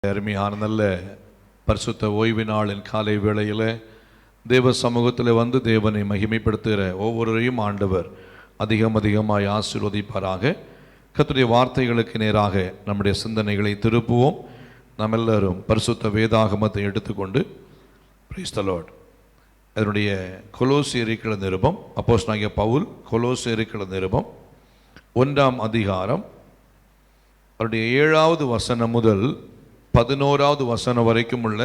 அருமையான நல்ல பரிசுத்த ஓய்வு நாளின் காலை வேளையில் தேவ சமூகத்தில் வந்து தேவனை மகிமைப்படுத்துகிற ஒவ்வொருவரையும் ஆண்டவர் அதிகமாய் ஆசீர்வதிப்பாராக. கர்த்தருடைய வார்த்தைகளுக்கு நேராக நம்முடைய சிந்தனைகளை திருப்புவோம். நாம் எல்லாரும் பரிசுத்த வேதாகமத்தை எடுத்துக்கொண்டு பிரைஸ் தி லார்ட் அதனுடைய கொலோசியருக்கிற நிருபம், அப்போஸ்தலனாகிய பவுல் கொலோசியருக்கிற நிருபம் 1ஆம் அதிகாரம் அவருடைய 7வது வசனம் முதல் 11வது வசனம் வரைக்கும் உள்ள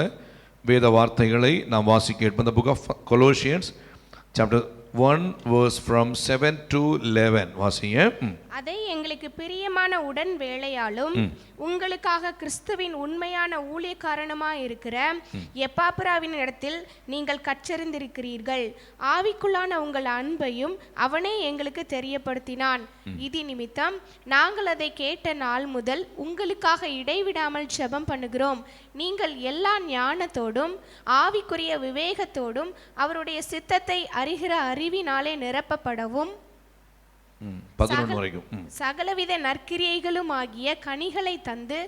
வேத வார்த்தைகளை நாம் வாசிக்க கேட்போம். The book of Colossians chapter 1 verse from 7 to 11 வாசிங்க. அதை எங்களுக்கு பிரியமான உடன் வேளையாலும் உங்களுக்காக கிறிஸ்துவின் உண்மையான ஊழியக்காரனுமாய் இருக்கிற எப்பாப்பிராவின் இடத்தில் நீங்கள் கற்றறிந்திருக்கிறீர்கள். ஆவிக்குள்ளான உங்கள் அன்பையும் அவனே எங்களுக்கு தெரியப்படுத்தினான். இது நிமித்தம் நாங்கள் அதை கேட்ட நாள் முதல் உங்களுக்காக இடைவிடாமல் ஜெபம் பண்ணுகிறோம். நீங்கள் எல்லா ஞானத்தோடும் ஆவிக்குரிய விவேகத்தோடும் அவருடைய சித்தத்தை அறிகிற அறிவினாலே நிரப்பப்படவும் சகலவித நற்கிரியைகளும் ஆகிய கனிகளை தந்து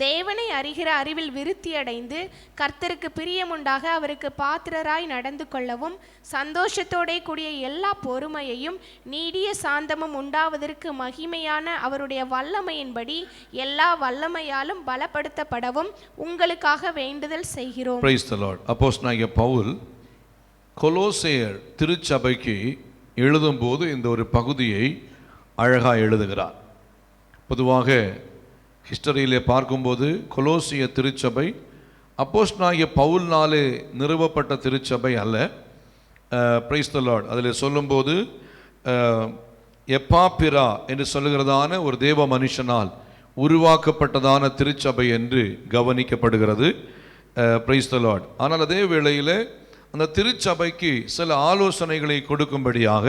தேவனை அறிகிற அறிவில் விருத்தியடைந்து கர்த்தருக்கு பிரியமுண்டாக அவருக்கு பாத்திரராய் நடந்து கொள்ளவும் சந்தோஷத்தோட கூடிய எல்லா பொறுமையையும் நீடிய சாந்தமும் உண்டாவதற்கு மகிமையான அவருடைய வல்லமையின்படி எல்லா வல்லமையாலும் பலப்படுத்தப்படவும் உங்களுக்காக வேண்டுதல் செய்கிறோம். Praise the Lord. அப்போஸ்தலனாகிய பவுல் கொலோசேயர் திருச்சபைக்கு எழுதும்போது இந்த ஒரு பகுதியை அழகாக எழுதுகிறார். பொதுவாக ஹிஸ்டரியிலே பார்க்கும்போது கொலோசிய திருச்சபை அப்போஸ்தலனாகிய பவுல்னாலே நிறுவப்பட்ட திருச்சபை அல்ல. Price the Lord. அதில் சொல்லும்போது எப்பாப்பிரா என்று சொல்லுகிறதான ஒரு தேவ மனுஷனால் உருவாக்கப்பட்டதான திருச்சபை என்று கவனிக்கப்படுகிறது. Price the Lord. ஆனால் அதே வேளையில் அந்த திருச்சபைக்கு சில ஆலோசனைகளை கொடுக்கும்படியாக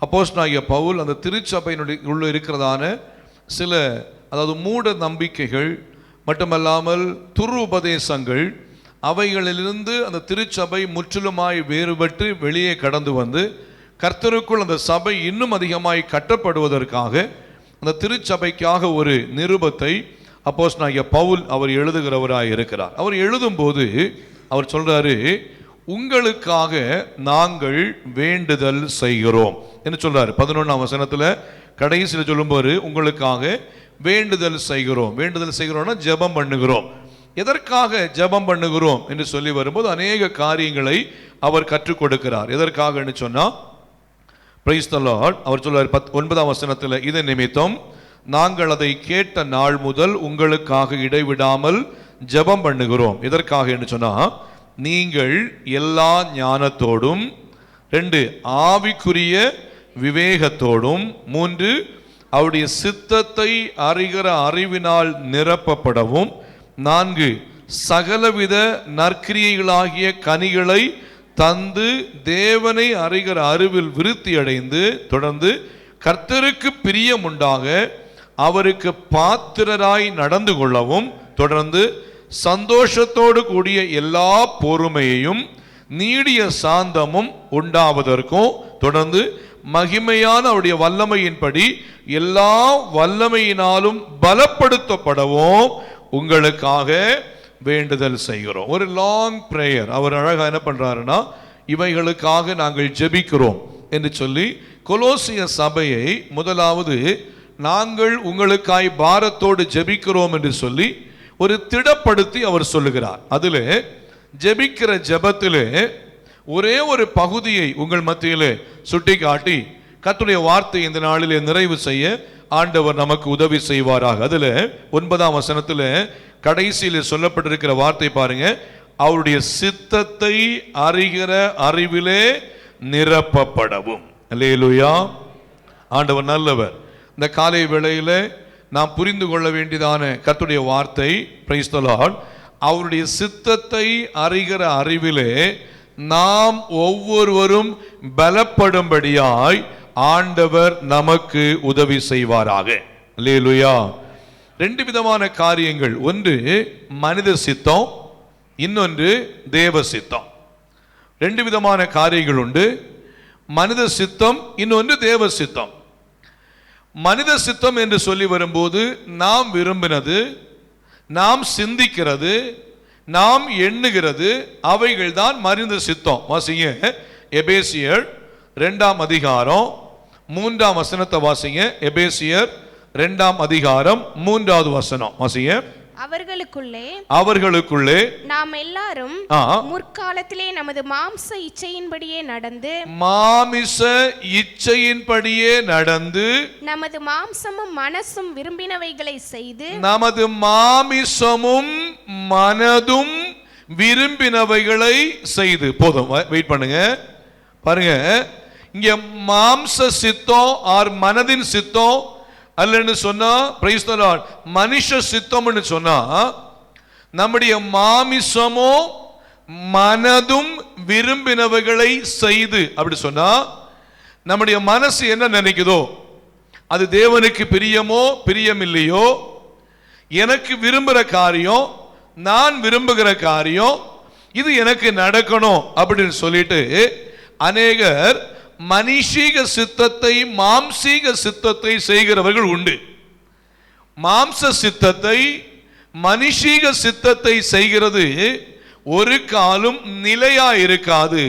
அப்போஸ்தலனாகிய பவுல் அந்த திருச்சபையினுடைய உள்ள இருக்கிறதான சில அதாவது மூட நம்பிக்கைகள் மட்டுமல்லாமல் துரு உபதேசங்கள் அவைகளிலிருந்து அந்த திருச்சபை முற்றிலுமாய் வேறுபட்டு வெளியே கடந்து வந்து கர்த்தருக்குள் அந்த சபை இன்னும் அதிகமாய் கட்டப்படுவதற்காக அந்த திருச்சபைக்காக ஒரு நிருபத்தை அப்போஸ்தலனாகிய பவுல் அவர் எழுதுகிறவராய் இருக்கிறார். அவர் எழுதும்போது அவர் சொல்றாரு, உங்களுக்காக நாங்கள் வேண்டுதல் செய்கிறோம் என்று சொல்றாரு. 11ஆம் வசனத்துல கடைசியில் சொல்லும்போது உங்களுக்காக வேண்டுதல் செய்கிறோம். வேண்டுதல் செய்கிறோம்னா ஜெபம் பண்ணுகிறோம். எதற்காக ஜெபம் பண்ணுகிறோம் என்று சொல்லி வரும்போது அநேக காரியங்களை அவர் கற்றுக் கொடுக்கிறார். எதற்காக சொன்னா பிரைஸ் தி லார்ட். அவர் சொல்றாரு 9ஆம் வசனத்துல, இது நிமித்தம் நாங்கள் அதை கேட்ட நாள் முதல் உங்களுக்காக இடைவிடாமல் ஜெபம் பண்ணுகிறோம். எதற்காக என்று சொன்னா நீங்கள் எல்லா ஞானத்தோடும், 2 ஆவிக்குரிய விவேகத்தோடும், 3 அவருடைய சித்தத்தை அறிகிற அறிவினால் நிரப்பப்படவும், 4 சகலவித நற்கிரியைகளாகிய கனிகளை தந்து தேவனை அறிகிற அறிவில் விருத்தி அடைந்து தொடர்ந்து கர்த்தருக்கு பிரியமுண்டாக அவருக்கு பாத்திரராய் நடந்து கொள்ளவும், தொடர்ந்து சந்தோஷத்தோடு கூடிய எல்லா பொறுமையையும் நீடிய சாந்தமும் உண்டாவதற்கும், தொடர்ந்து மகிமையான அவருடைய வல்லமையின்படி எல்லா வல்லமையினாலும் பலப்படுத்தப்படவும் உங்களுக்காக வேண்டுதல் செய்கிறோம். ஒரு லாங் பிரேயர். அவர் அழகா என்ன பண்றாருன்னா, இவைகளுக்காக நாங்கள் ஜெபிக்கிறோம் என்று சொல்லி கொலோசிய சபையை முதலாவது நாங்கள் உங்களுக்காய் பாரத்தோடு ஜெபிக்கிறோம் என்று சொல்லி ஒரு திடப்படுத்தி அவர் சொல்லுகிறார். அதில் ஜெபிக்கிற ஜெபத்திலே ஒரே ஒரு பகுதியை உங்கள் மத்தியிலே சுட்டி காட்டி கர்த்தருடைய வார்த்தை இந்த நாளிலே நிறைவு செய்ய ஆண்டவர் நமக்கு உதவி செய்வாராக. அதில் 9ஆம் வசனத்தில் கடைசியில் சொல்லப்பட்டிருக்கிற வார்த்தை பாருங்க, அவருடைய சித்தத்தை அறிகிற அறிவிலே நிரப்பப்படவும். அல்லேலூயா. ஆண்டவர் நல்லவர். இந்த காலை வேளையில் நாம் புரிந்து கொள்ள வேண்டியதான கர்த்தருடைய வார்த்தை பிரைஸ் தி லார்ட். அவருடைய சித்தத்தை அறிகிற அறிவிலே நாம் ஒவ்வொருவரும் பலப்படும்படியாய் ஆண்டவர் நமக்கு உதவி செய்வாராக. அல்லேலூயா. 2 விதமான காரியங்கள், ஒன்று மனித சித்தம், இன்னொன்று தேவ சித்தம். 2 விதமான காரியங்கள் உண்டு. மனித சித்தம், இன்னொன்று தேவ சித்தம். மனித சித்தம் என்று சொல்லி வரும்போது நாம் விரும்பினது நாம் சிந்திக்கிறது, நாம் எண்ணுகிறது, அவைகள் தான் மனித சித்தம். வாசிங்க எபேசியர் 2ஆம் அதிகாரம் 3ஆம் வசனத்தை வாசிங்க. எபேசியர் 2ஆம் அதிகாரம் 3வது வசனம் வாசிங்க. அவர்களுக்குள்ளே நாம் எல்லாரும் முற்காலத்திலே நமது மாம்ச இச்சையின்படியே நடந்து நமது மாம்சமும் மனசும் விரும்பினவைகளை செய்து போதும், வெயிட் பண்ணுங்க. பாருங்க, இங்க மாம்ச சித்தம் ஆர் மனதின் சித்தம் அல்லன்னு சொன்னா, பிரைஸ் தி லார்ட், மனுஷ சித்தம்னு சொன்னா நம்முடைய மாமிசமோ மனதும் விரும்பினவைகளை செய்து, அப்படி சொன்னா நம்முடைய மனசு என்ன நினைக்குதோ அது தேவனுக்கு பிரியமோ பிரியமில்லையோ, எனக்கு விரும்புகிற காரியம், நான் விரும்புகிற காரியம், இது எனக்கு நடக்கணும் அப்படின்னு சொல்லிட்டு அநேகர் மனுஷீக சித்தத்தை மாம்சீக சித்தத்தை செய்கிறவர்கள் உண்டு. மாம்ச சித்தத்தை மனுஷீக சித்தத்தை செய்கிறது ஒரு காலம் நிலையா இருக்காது,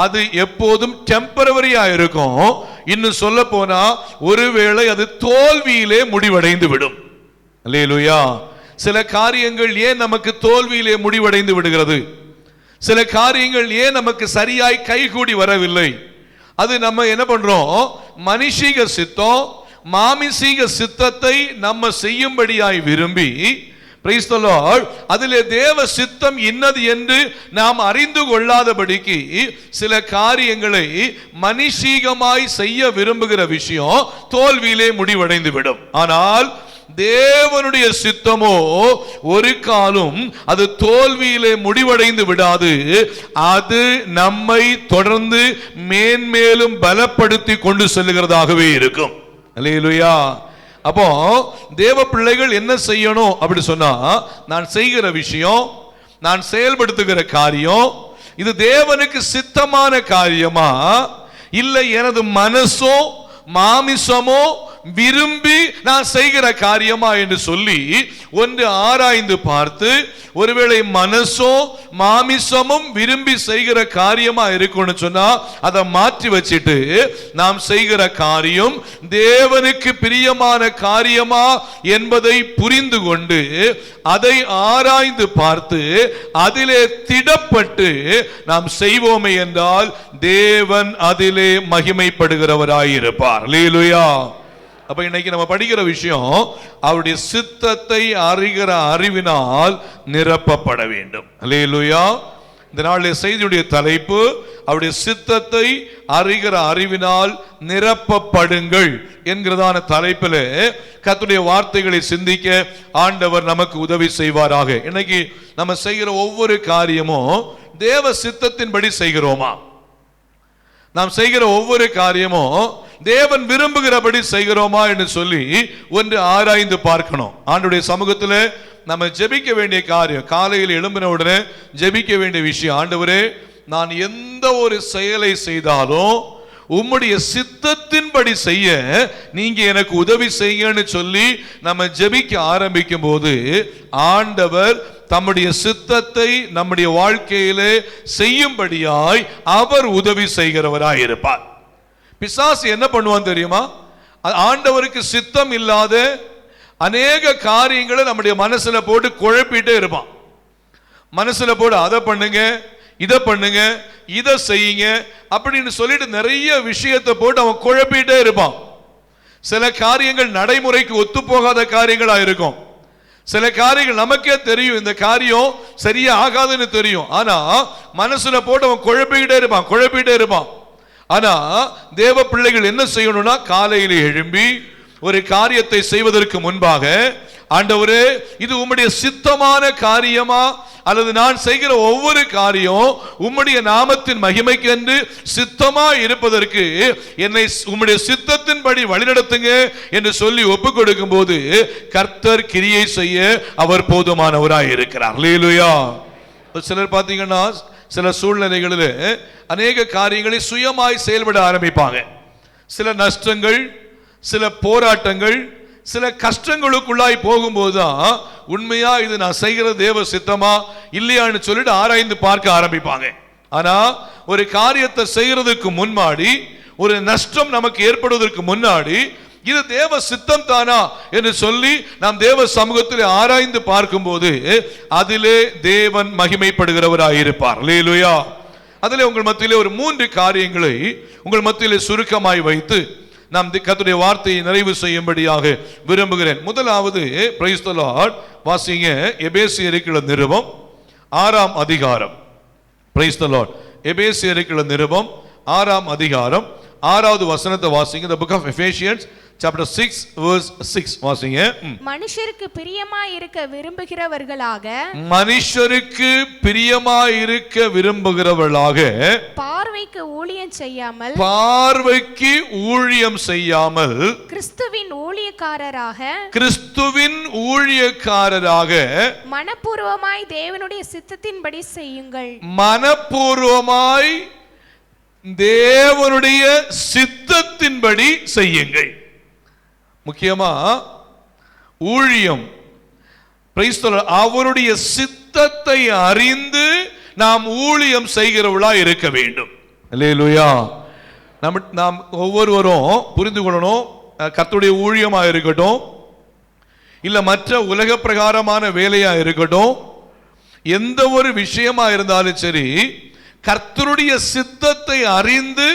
அது எப்போதும் டெம்பரவரியா இருக்கும். இன்னும் சொல்ல போனா ஒருவேளை அது தோல்வியிலே முடிவடைந்து விடும். அல்லேலூயா. சில காரியங்கள் ஏன் நமக்கு தோல்வியிலே முடிவடைந்து விடுகிறது? சில காரியங்கள் ஏன் நமக்கு சரியாய் கைகூடி வரவில்லை? அது நம்ம என்ன பண்றோம்? மனுஷீக சித்தம் மாமிசீக சித்தத்தை நம்ம செய்யும்படியாய் விரும்பி, பிரைஸ் தி லார்ட், அதிலே தேவ சித்தம் இன்னது என்று நாம் அறிந்து கொள்ளாதபடிக்கு சில காரியங்களை மனுஷீகமாய் செய்ய விரும்புகிற விஷயம் தோல்வியிலே முடிவடைந்து விடும். ஆனால் தேவனுடைய சித்தமோ ஒரு காலம் அது தோல்வியிலே முடிவடைந்து விடாது. அது நம்மை தொடர்ந்து மேன்மேலும் பலப்படுத்தி கொண்டு செல்லுகிறதாகவே இருக்கும். அல்லேலூயா. அப்போ தேவ பிள்ளைகள் என்ன செய்யணும் அப்படி சொன்னா, நான் செய்கிற விஷயம், நான் செயல்படுத்துகிற காரியம், இது தேவனுக்கு சித்தமான காரியமா இல்லை எனது மனசோ மாமிசமோ விரும்பி நான் செய்கிற காரியமா என்று சொல்லி ஒன்று ஆராய்ந்து பார்த்து, ஒருவேளை மனசோ மாமிசமும் விரும்பி செய்கிற காரியமா இருக்குன்னு சொன்னா அதை மாற்றி வச்சிட்டு நாம் செய்கிற காரியம் தேவனுக்கு பிரியமான காரியமா என்பதை புரிந்து கொண்டு அதை ஆராய்ந்து பார்த்து அதிலே திடப்பட்டு நாம் செய்வோமே என்றால் தேவன் அதிலே மகிமைப்படுகிறவராயிருப்பார். அல்லேலூயா. அப்ப இன்னைக்கு நம்ம படிக்கிற விஷயம், அவருடைய சித்தத்தை அறிகிற அறிவினால் நிரப்பப்பட வேண்டும். அல்லேலூயா. இந்த நாளிலே செய்தியுடைய தலைப்பு, அவருடைய சித்தத்தை அறிகிற அறிவினால் நிரப்பப்படுங்கள் என்கிறதான தலைப்பில் கர்த்தருடைய வார்த்தைகளை சிந்திக்க ஆண்டவர் நமக்கு உதவி செய்வாராக. இன்னைக்கு நம்ம செய்கிற ஒவ்வொரு காரியமும் தேவ சித்தத்தின்படி செய்கிறோமா? நாம் செய்கிற ஒவ்வொரு காரியமும் தேவன் விரும்புகிறபடி செய்கிறோமா என்று சொல்லி ஒன்று ஆராய்ந்து பார்க்கணும். ஆண்டவருடைய சமூகத்தில் நம்ம ஜெபிக்க வேண்டிய காரியம், காலையில் எழும்பின உடனே ஜெபிக்க வேண்டிய விஷயம், ஆண்டவரே நான் எந்த ஒரு செயலை செய்தாலும் உம்முடைய சித்தத்தின்படி செய்ய நீங்க எனக்கு உதவி செய்யன்னு சொல்லி நம்ம ஜெபிக்க ஆரம்பிக்கும் போது ஆண்டவர் தம்முடைய சித்தத்தை நம்முடைய வாழ்க்கையிலே செய்யும்படியாய் அவர் உதவி செய்கிறவராய் இருப்பார். பிசாசு என்ன பண்ணுவான் தெரியுமா? ஆண்டவருக்கு சித்தம் இல்லாத அநேக காரியங்களை நம்முடைய மனசுல போட்டு குழப்பிட்டே இருப்பான். மனசுல போட்டு அதை பண்ணுங்க, இதை பண்ணுங்க, இதை செய்யுங்க அப்படின்னு சொல்லிட்டு நிறைய விஷயத்தை போட்டு அவன் குழப்பிட்டே இருப்பான். சில காரியங்கள் நடைமுறைக்கு ஒத்து போகாத காரியங்களா இருக்கும். சில காரியங்கள் நமக்கே தெரியும், இந்த காரியம் சரியா ஆகாதுன்னு தெரியும். ஆனா மனசுல போட்டு அவன் குழப்பிக்கிட்டே இருப்பான். ஆனா தேவ பிள்ளைகள் என்ன செய்யணும்னா, காலையில எழும்பி ஒரு காரியத்தை செய்வதற்கு முன்பாக, ஆண்டவரே இது உம்முடைய சித்தமான காரியமா அல்லது நான் செய்கிற ஒவ்வொரு காரியம் உம்முடைய நாமத்தின் மகிமைக்கு என்று சித்தமா இருப்பதற்கு என்னை உம்முடைய சித்தத்தின்படி வழிநடத்துங்க என்று சொல்லி ஒப்பு கொடுக்கும் போது கர்த்தர் கிரியை செய்ய அவர் போதுமானவராய் இருக்கிறார். அல்லேலூயா. சிலர் பார்த்தீங்கன்னா சில சூழ்நிலைகளில் அநேக காரியங்களை சுயமாய் செயல்பட ஆரம்பிப்பாங்க. சில நஷ்டங்கள், சில போராட்டங்கள், சில கஷ்டங்களுக்குள்ளாய் போகும்போதுதான் உண்மையா இது நான் செய்கிற தேவ சித்தமா இல்லையான்னு சொல்லிட்டு ஆராய்ந்து பார்க்க ஆரம்பிப்பாங்க. ஆனா ஒரு காரியத்தை செய்யறதுக்கு முன்னாடி, ஒரு நஷ்டம் நமக்கு ஏற்படுவதற்கு முன்னாடி, இது தேவ சித்தம் தானா என்று சொல்லி நாம் தேவ சமூகத்தில் ஆராய்ந்து பார்க்கும்போது அதிலே தேவன் மகிமைப்படுகிறவராயிருப்பார். அல்லேலூயா. அதிலே உங்கள் மத்தியிலே ஒரு 3 காரியங்களை உங்கள் மத்தியிலே சுருக்கமாய் வைத்து நாம் கர்த்தருடைய வார்த்தையை நிறைவு செய்யும்படியாக விரும்புகிறேன். முதலாவது, பிரைஸ் தி லார்ட், வாசிங்க எபேசியருக்கு நிருபம் 6ஆம் அதிகாரம். Price the Lord. எபேசியருக்கு நிருபம் 6ஆம் அதிகாரம் 6வது வசனத்தை வாசிங்க. The book of Ephesians chapter 6 verse 6 வாசிங்க. மனுஷருக்கு பிரியமாய் இருக்க விரும்புகிறவர்களாக, மனுஷருக்கு பிரியமாய் இருக்க விரும்புகிறவர்களாக, பார்வைக்கு ஊழியம் செய்யாமல், பார்வைக்கு ஊழியம் செய்யாமல், கிறிஸ்துவின் ஊழியக்காரராக, கிறிஸ்துவின் ஊழியக்காரராக, மனப்பூர்வமாய் தேவனுடைய சித்தத்தின்படி செய்யுங்கள். மனப்பூர்வமாய் தேவனுடைய சித்தத்தின்படி செய்யுங்கள். முக்கியமா ஊழியம், பிரைஸ் தி லார்ட், அவருடைய சித்தத்தை அறிந்து நாம் ஊழியம் செய்கிறவர்களா இருக்க வேண்டும். அல்லேலூயா. நாம் ஒவ்வொருவரும் புரிந்து கொள்ளணும், கர்த்தருடைய ஊழியமா இருக்கட்டும், இல்ல மற்ற உலக பிரகாரமான வேலையா இருக்கட்டும், எந்த ஒரு விஷயமா இருந்தாலும் சரி, கர்த்தருடைய சித்தத்தை அறிந்து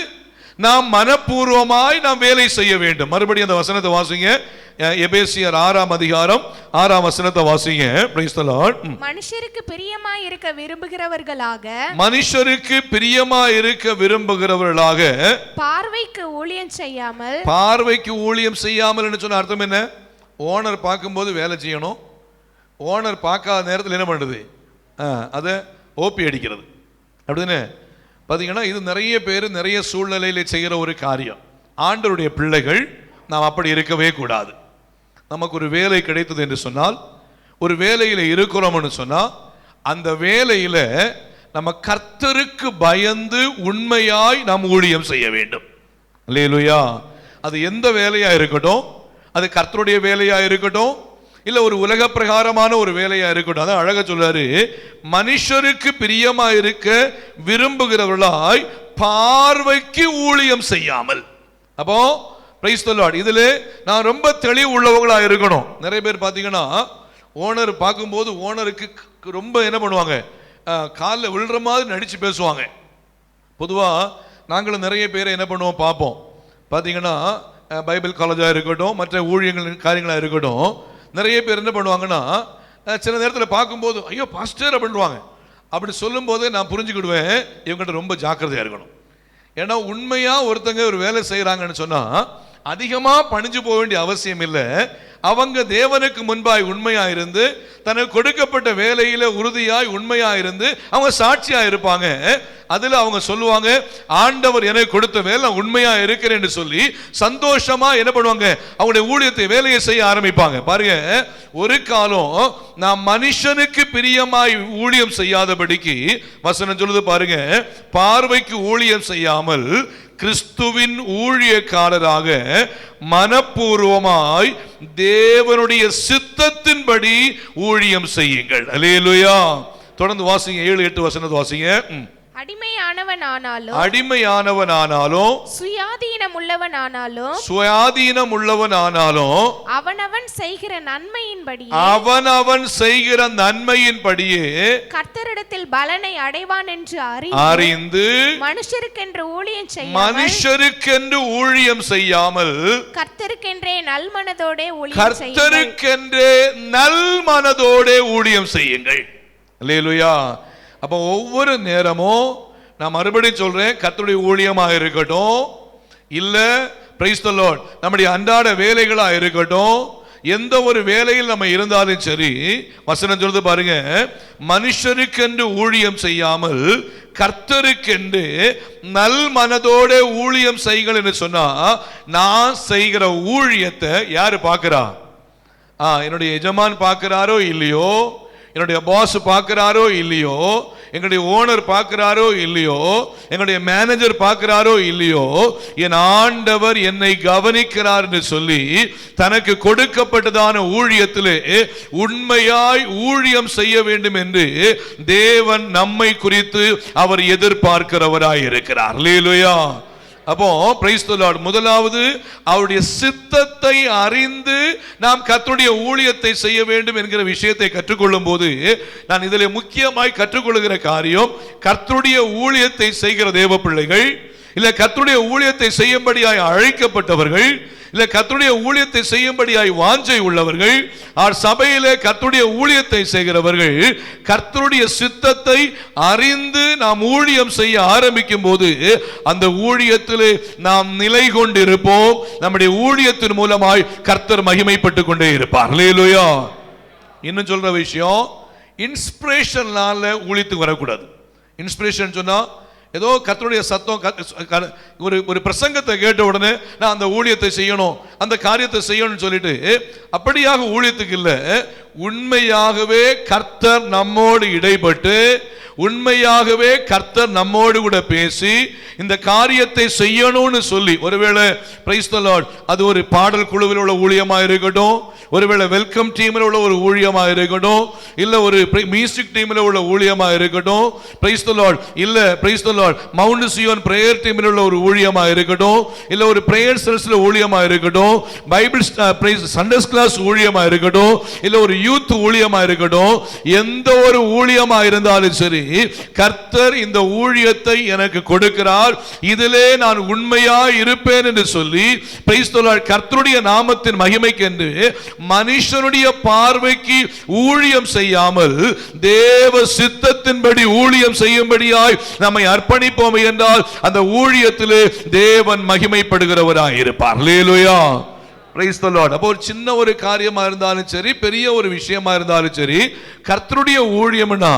நாம் மனப்பூர்வமாய் நாம் வேலை செய்ய வேண்டும். மறுபடியும் அந்த வசனத்தை வாசிங்க. எபேசியர் 6ஆம் அதிகாரம் 6ஆம் வசனத்தை வாசிங்க. Price the Lord. மனுஷருக்கு பிரியமாய் இருக்க விரும்புகிறவர்களாக, மனுஷருக்கு பிரியமாய் இருக்க விரும்புகிறவர்களாக, பார்வைக்கு ஊழியம் செய்யாமல். பார்வைக்கு ஊழியம் செய்யாமல் என்று சொன்ன அர்த்தம் என்ன? ஓனர் பார்க்கும்போது வேலை செய்யணும், ஓனர் பார்க்காத நேரத்தில் என்ன பண்ணுறது? அதை ஓபி அடிக்கிறது. அப்படிதானே? பார்த்தீங்கன்னா இது நிறைய பேர் நிறைய சூழ்நிலையில் செய்கிற ஒரு காரியம். ஆண்டவருடைய பிள்ளைகள் நாம் அப்படி இருக்கவே கூடாது. நமக்கு ஒரு வேலை கிடைத்தது என்று சொன்னால், ஒரு வேலையில் இருக்கிறோம்னு சொன்னால், அந்த வேலையில் நம்ம கர்த்தருக்கு பயந்து உண்மையாய் நாம் ஊழியம் செய்ய வேண்டும். அல்லேலூயா. அது எந்த வேலையா இருக்கட்டும், அது கர்த்தருடைய வேலையா இருக்கட்டும், இல்ல ஒரு உலக பிரகாரமான ஒரு வேலையா இருக்கட்டும். அதான் அழகா சொல்றாரு, மனுஷருக்கு பிரியமா இருக்க விரும்புகிறவர்களாய் பார்வைக்கு ஊழியம் செய்யாமல். அப்போ பிரைஸ் தி லார்ட், இதுல நான் ரொம்ப தெளிவு உள்ளவங்களா இருக்கணும். நிறைய பேர் பாத்தீங்கன்னா ஓனர் பார்க்கும்போது ஓனருக்கு ரொம்ப என்ன பண்ணுவாங்க, காலில் விழுற மாதிரி நடிச்சு பேசுவாங்க. பொதுவா நாங்களும் நிறைய பேரை என்ன பண்ணுவோம் பார்ப்போம். பார்த்தீங்கன்னா பைபிள் காலேஜாக இருக்கட்டும், மற்ற ஊழியங்கள் காரியங்களாக இருக்கட்டும், நிறைய பேர் என்ன பண்ணுவாங்கன்னா சில நேரத்தில் பார்க்கும்போது ஐயோ பாஸ்டர் அப்படின்வாங்க. அப்படி சொல்லும் போதே நான் புரிஞ்சுக்கிடுவேன் இவங்ககிட்ட ரொம்ப ஜாக்கிரதையாக இருக்கணும். ஏன்னா உண்மையாக ஒருத்தங்க ஒரு வேலை செய்கிறாங்கன்னு சொன்னால் அதிகமாக பணிஞ்சு போக வேண்டிய அவசியம் இல்லை. அவங்க தேவனுக்கு முன்பாய் உண்மையா இருந்து தனக்கு கொடுக்கப்பட்ட வேலையில உறுதியாய் உண்மையா இருந்து அவங்க சாட்சியா இருப்பாங்க. அதுல அவங்க சொல்லுவாங்க, ஆண்டவர் எனக்கு கொடுத்த வேலை உண்மையா இருக்கிறேன் என்று சொல்லி சந்தோஷமா என்ன பண்ணுவாங்க, அவங்களுடைய ஊழியத்தை வேலையை செய்ய ஆரம்பிப்பாங்க. பாருங்க, ஒரு காலம் நாம் மனுஷனுக்கு பிரியமாய் ஊழியம் செய்யாதபடிக்கு வசனம் சொல்லுது பாருங்க, பார்வைக்கு ஊழியம் செய்யாமல் கிறிஸ்துவின் ஊழியக்காரராக மனப்பூர்வமாய் தேவனுடைய சித்தத்தின்படி ஊழியம் செய்யுங்கள். அல்லேலூயா. தொடர்ந்து வாசிங்க, 7-8 வசனத்தை வாசிங்க. அடிமையானவனானாலும் சுயாதீனம் உள்ளவனானாலும் அவனவன் செய்கிற நன்மையின்படியே கர்த்தரிடத்தில் பலனை அடைவான் என்று அறிந்து மனுஷருக்கென்று ஊழியம் செய்யாமல் கர்த்தருக்கென்றே நல்மனதோடே ஊழியம் செய்யுங்கள். அல்லேலூயா. அப்போ ஒவ்வொரு நேரமும் நான் மறுபடியும் சொல்றேன், கர்த்தருடைய ஊழியமாக இருக்கட்டும், இல்ல பிரைஸ் தி லார்ட் நம்முடைய அன்றாட வேலைகளா இருக்கட்டும், எந்த ஒரு வேலையில் நம்ம இருந்தாலும் சரி, வசனம் சொல்றது பாருங்க, மனுஷருக்கென்று ஊழியம் செய்யாமல் கர்த்தருக்கென்று நல் மனதோட ஊழியம் செய்யுங்கள் என்று சொன்னா, நான் செய்கிற ஊழியத்தை யாரு பார்க்கிறா? என்னுடைய எஜமான் பார்க்கிறாரோ இல்லையோ, என்னுடைய பாஸ் பார்க்கிறாரோ இல்லையோ, எங்களுடைய ஓனர் பார்க்கிறாரோ இல்லையோ, எங்களுடைய மேனேஜர் பார்க்கிறாரோ இல்லையோ, என் ஆண்டவர் என்னை கவனிக்கிறார் என்று சொல்லி தனக்கு கொடுக்கப்பட்டதான ஊழியத்திலே உண்மையாய் ஊழியம் செய்ய வேண்டும் என்று தேவன் நம்மை குறித்து அவர் எதிர்பார்க்கிறவராய் இருக்கிறார். அல்லேலூயா. அப்போ பிரைஸ் தி லார்ட். முதலாவது அவருடைய சித்தத்தை அறிந்து நாம் கர்த்தருடைய ஊழியத்தை செய்ய வேண்டும் என்கிற விஷயத்தை கற்றுக்கொள்ளும் போது நான் இதில் முக்கியமாய் கற்றுக்கொள்கிற காரியம், கர்த்தருடைய ஊழியத்தை செய்கிற தேவ பிள்ளைகள், இல்ல கர்த்தருடைய ஊழியத்தை செய்யும்படியாய் அழைக்கப்பட்டவர்கள், இல்ல கர்த்தருடைய ஊழியத்தை செய்யும்படியாய் வாஞ்சை உள்ளவர்கள், சபையிலே கர்த்தருடைய ஊழியத்தை செய்கிறவர்கள் கர்த்தருடைய சித்தத்தை அறிந்து நாம் ஊழியம் செய்ய ஆரம்பிக்கும் போது அந்த ஊழியத்திலே நாம் நிலை கொண்டிருப்போம். நம்முடைய ஊழியத்தின் மூலமாய் கர்த்தர் மகிமைப்பட்டு கொண்டே இருப்பார். அல்லேலூயா. இன்னும் சொல்ற விஷயம், இன்ஸ்பிரேஷனால ஊழியத்துக்கு வரக்கூடாது. இன்ஸ்பிரேஷன் சொன்னா ஏதோ கர்த்தருடைய சத்தம், ஒரு பிரசங்கத்தை கேட்ட உடனே நான் அந்த ஊழியத்தை செய்யணும், அந்த காரியத்தை செய்யணும்னு சொல்லிட்டு அப்படியாக ஊழியத்துக்கு இல்லை. உண்மையாகவே கர்த்தர் நம்மோடு இடைப்பட்டு, உண்மையாகவே கர்த்தர் நம்மோடு கூட பேசி இந்த காரியத்தை செய்யணும்னு சொல்லி, ஒருவேளை பிரைஸ் தி லார்ட் அது ஒரு பாடல் குழுவில் உள்ள ஊழியமா இருக்கட்டும், ஒருவேளை வெல்கம் டீமில் உள்ள ஒரு ஊழியமா இருக்கட்டும், இல்ல ஒரு மியூசிக் டீமில் உள்ள ஊழியமா இருக்கட்டும், பிரைஸ் தி லார்ட், இல்ல price the Lord mount Zion prayer டீமில் உள்ள ஒரு ஊழியமா இருக்கட்டும், இல்ல ஒரு பிரேயர் செல்ஸ்ல ஊழியமா இருக்கட்டும், பைபிள் பிரைஸ் சண்டேஸ் கிளாஸ் ஊழியமா இருக்கட்டும், இல்ல ஒரு யூத் ஊழியமா இருக்கட்டும், எந்த ஒரு ஊழியமா இருந்தாலும் சரி, கர்த்தர் இந்த ஊழியத்தை எனக்கு கொடுக்கிறார், இதிலே நான் உண்மையா இருப்பேன் என்று சொல்லி பிரைஸ் தி லார்ட் கர்த்தருடைய நாமத்தின் மகிமைக்கு என்று மனுஷனுடைய பார்வைக்கு ஊழியம் செய்யாமல் தேவ சித்தத்தின்படி ஊழியம் செய்யும்படியாய் நம்மை அர்ப்பணிப்போம் என்றால் அந்த ஊழியத்திலே தேவன் மகிமைப்படுகிறவராய் இருப்பார். அல்லேலூயா. Praise the lord. அப்போ ஒரு சின்ன ஒரு காரியமா இருந்தாலும் சரி, பெரிய ஒரு விஷயமா இருந்தாலும் சரி, கர்த்தருடைய ஊழியம்னா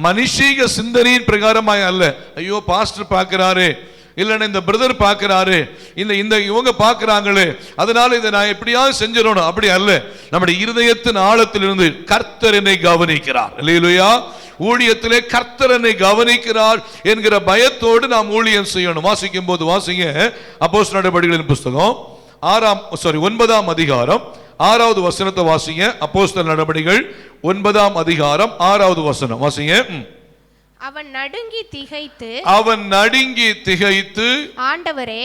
மனுஷீக சிந்தனையின் பிரகாரமாய் அல்ல. ஐயோ பாஸ்டர் பார்க்கிறாரே, இல்லைன்னா இந்த பிரதர் பார்க்கிறாரு, இந்த இவங்க பார்க்கிறாங்களே அதனால இதை நான் எப்படியாவது செஞ்சிடணும், அப்படி அல்ல. நம்முடைய இருதயத்தின் ஆழத்திலிருந்து கர்த்தர் என்னை கவனிக்கிறார். அல்லேலூயா. ஊழியத்திலே கர்த்தர் என்னை கவனிக்கிறார் என்கிற பயத்தோடு நாம் ஊழியம் செய்யணும். வாசிக்கும் போது வாசிங்க அப்போஸ்தலர் நடபடிகளின் புஸ்தகம் 9ஆம் அதிகாரம் 6வது வசனத்தை வாசிங்க. அப்போஸ்தலர் நடபடிகள் 9ஆம் அதிகாரம் 6வது வசனம் வாசிங்க. அவன் நடுங்கி திகைத்து ஆண்டவரே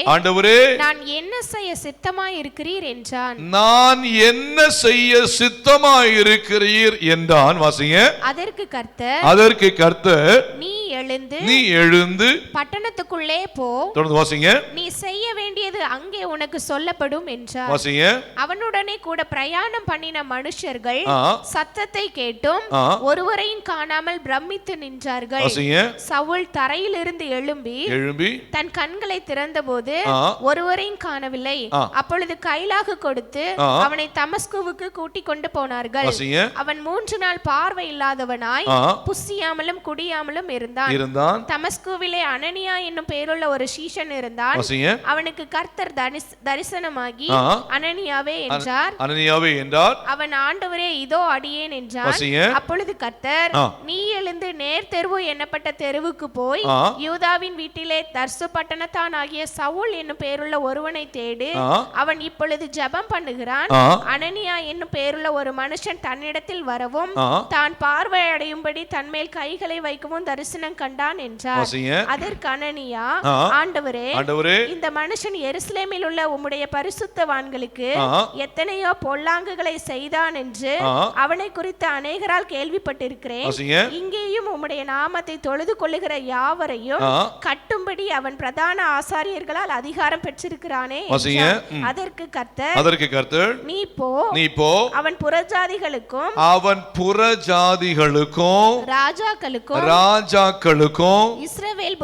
நான் என்ன செய்ய சித்தமாய் இருக்கிறீர் என்றான். நான் என்ன செய்ய சித்தமாய் இருக்கிறீர் என்றான். வாசிங்க. அதற்கு கர்த்தர் நீ எழுந்து பட்டணத்துக்குள்ளே போ, தொடர்ந்து வாசிங்க, நீ செய்ய வேண்டியது அங்கே உனக்கு சொல்லப்படும் என்றார். வாசிங்க. அவனுடனே கூட பிரயாணம் பண்ணின மனுஷர்கள் சத்தத்தை கேட்டும் ஒருவரையும் காணாமல் பிரமித்து நின்றார்கள். சவுல் தரையிலிருந்து எழும்பி தன் கண்களை திறந்தபோது ஒருவரையும் காணவில்லை. அப்பொழுது கைலாகு கொடுத்து அவனை தமஸ்குவுக்கு கூட்டிக் கொண்டு போனார்கள். அவன் 3 நாள் பார்வை இல்லாதவனாய் புசியாமலும் குடியாமலும் இருந்தான். தமஸ்குவிலே அனனியா என்னும் பெயருள்ள ஒரு சீஷன் இருந்தான். அவனுக்கு கர்த்தர் தரிசனமாகி அனனியாவே என்றார். அவன் ஆண்டவரே இதோ அடியேன் என்றான். அப்பொழுது கர்த்தர் நீ எழுந்து நேர் தெருவு என்னப்பட்ட தெருவுக்கு போய் யூதாவின் வீட்டிலே தர்சு பட்டணத்தான் ஆகிய சவுல் என்னும் பெயருள்ள ஒருவனை தேடு. அவன் இப்பொழுது ஜெபம் பண்ணுகிறான். அனனியா என்னும் பெயருள்ள ஒரு மனுஷன் தன்னிடத்தில் வரவும் தான் பார்வை அடையும்படி தன்மேல் கைகளை வைக்கவும் தரிசனம் கண்டான் என்றார். அதற்கு அனனியா ஆண்டவரே இந்த மனுஷன் எருசலேமில் உள்ள உம்முடைய பரிசுத்தவான்களுக்கு எத்தனையோ பொல்லாங்குகளை செய்தான் என்று அவனை குறித்து அநேகரால் கேள்விப்பட்டிருக்கிறேன். இங்கேயும் உம்முடைய நாமத்தை தொழுது கொள்ளுகிற யாவரையும் கட்டும்படி அவன் பிரதான ஆசாரியர்களால் அதிகாரம் பெற்றிருக்கிறானே. அதற்கு கர்த்தர் நீ போ அவன் புறஜாதிகளுக்கும் ராஜாக்களுக்கும் இஸ்ரவேல்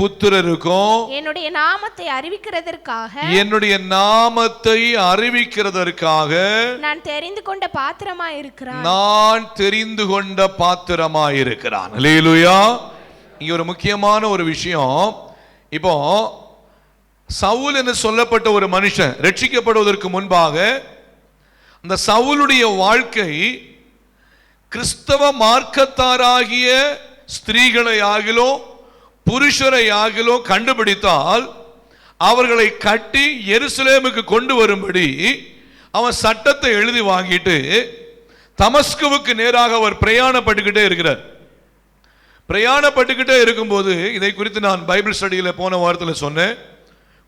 புத்திரருக்கும் என்னுடைய நாமத்தை அறிவிக்கிறதற்காக நான் தெரிந்து கொண்ட பாத்திரமாய் இருக்கிறான். அல்லேலூயா. இங்க ஒரு முக்கியமான ஒரு விஷயம். இப்போ சவுல் என்று சொல்லப்பட்ட ஒரு மனுஷன் ரட்சிக்கப்படுவதற்கு முன்பாக அந்த சவுலுடைய வாழ்க்கை கிறிஸ்தவ மார்க்கத்தாராகிய ஸ்திரீகளை ஆகிலோ புருஷரை ஆகிலோ கண்டுபிடித்தால் அவர்களை கட்டி எருசலேமுக்கு கொண்டு வரும்படி அவன் சட்டத்தை எழுதி வாங்கிட்டு தமஸ்குவுக்கு நேராக அவர் பிரயாணப்பட்டுக்கிட்டே இருக்கிறார். பிரயாணப்பட்டுக்கிட்டே இருக்கும்போது இதை குறித்து நான் பைபிள் ஸ்டடியில் போன வாரத்தில் சொன்னேன்.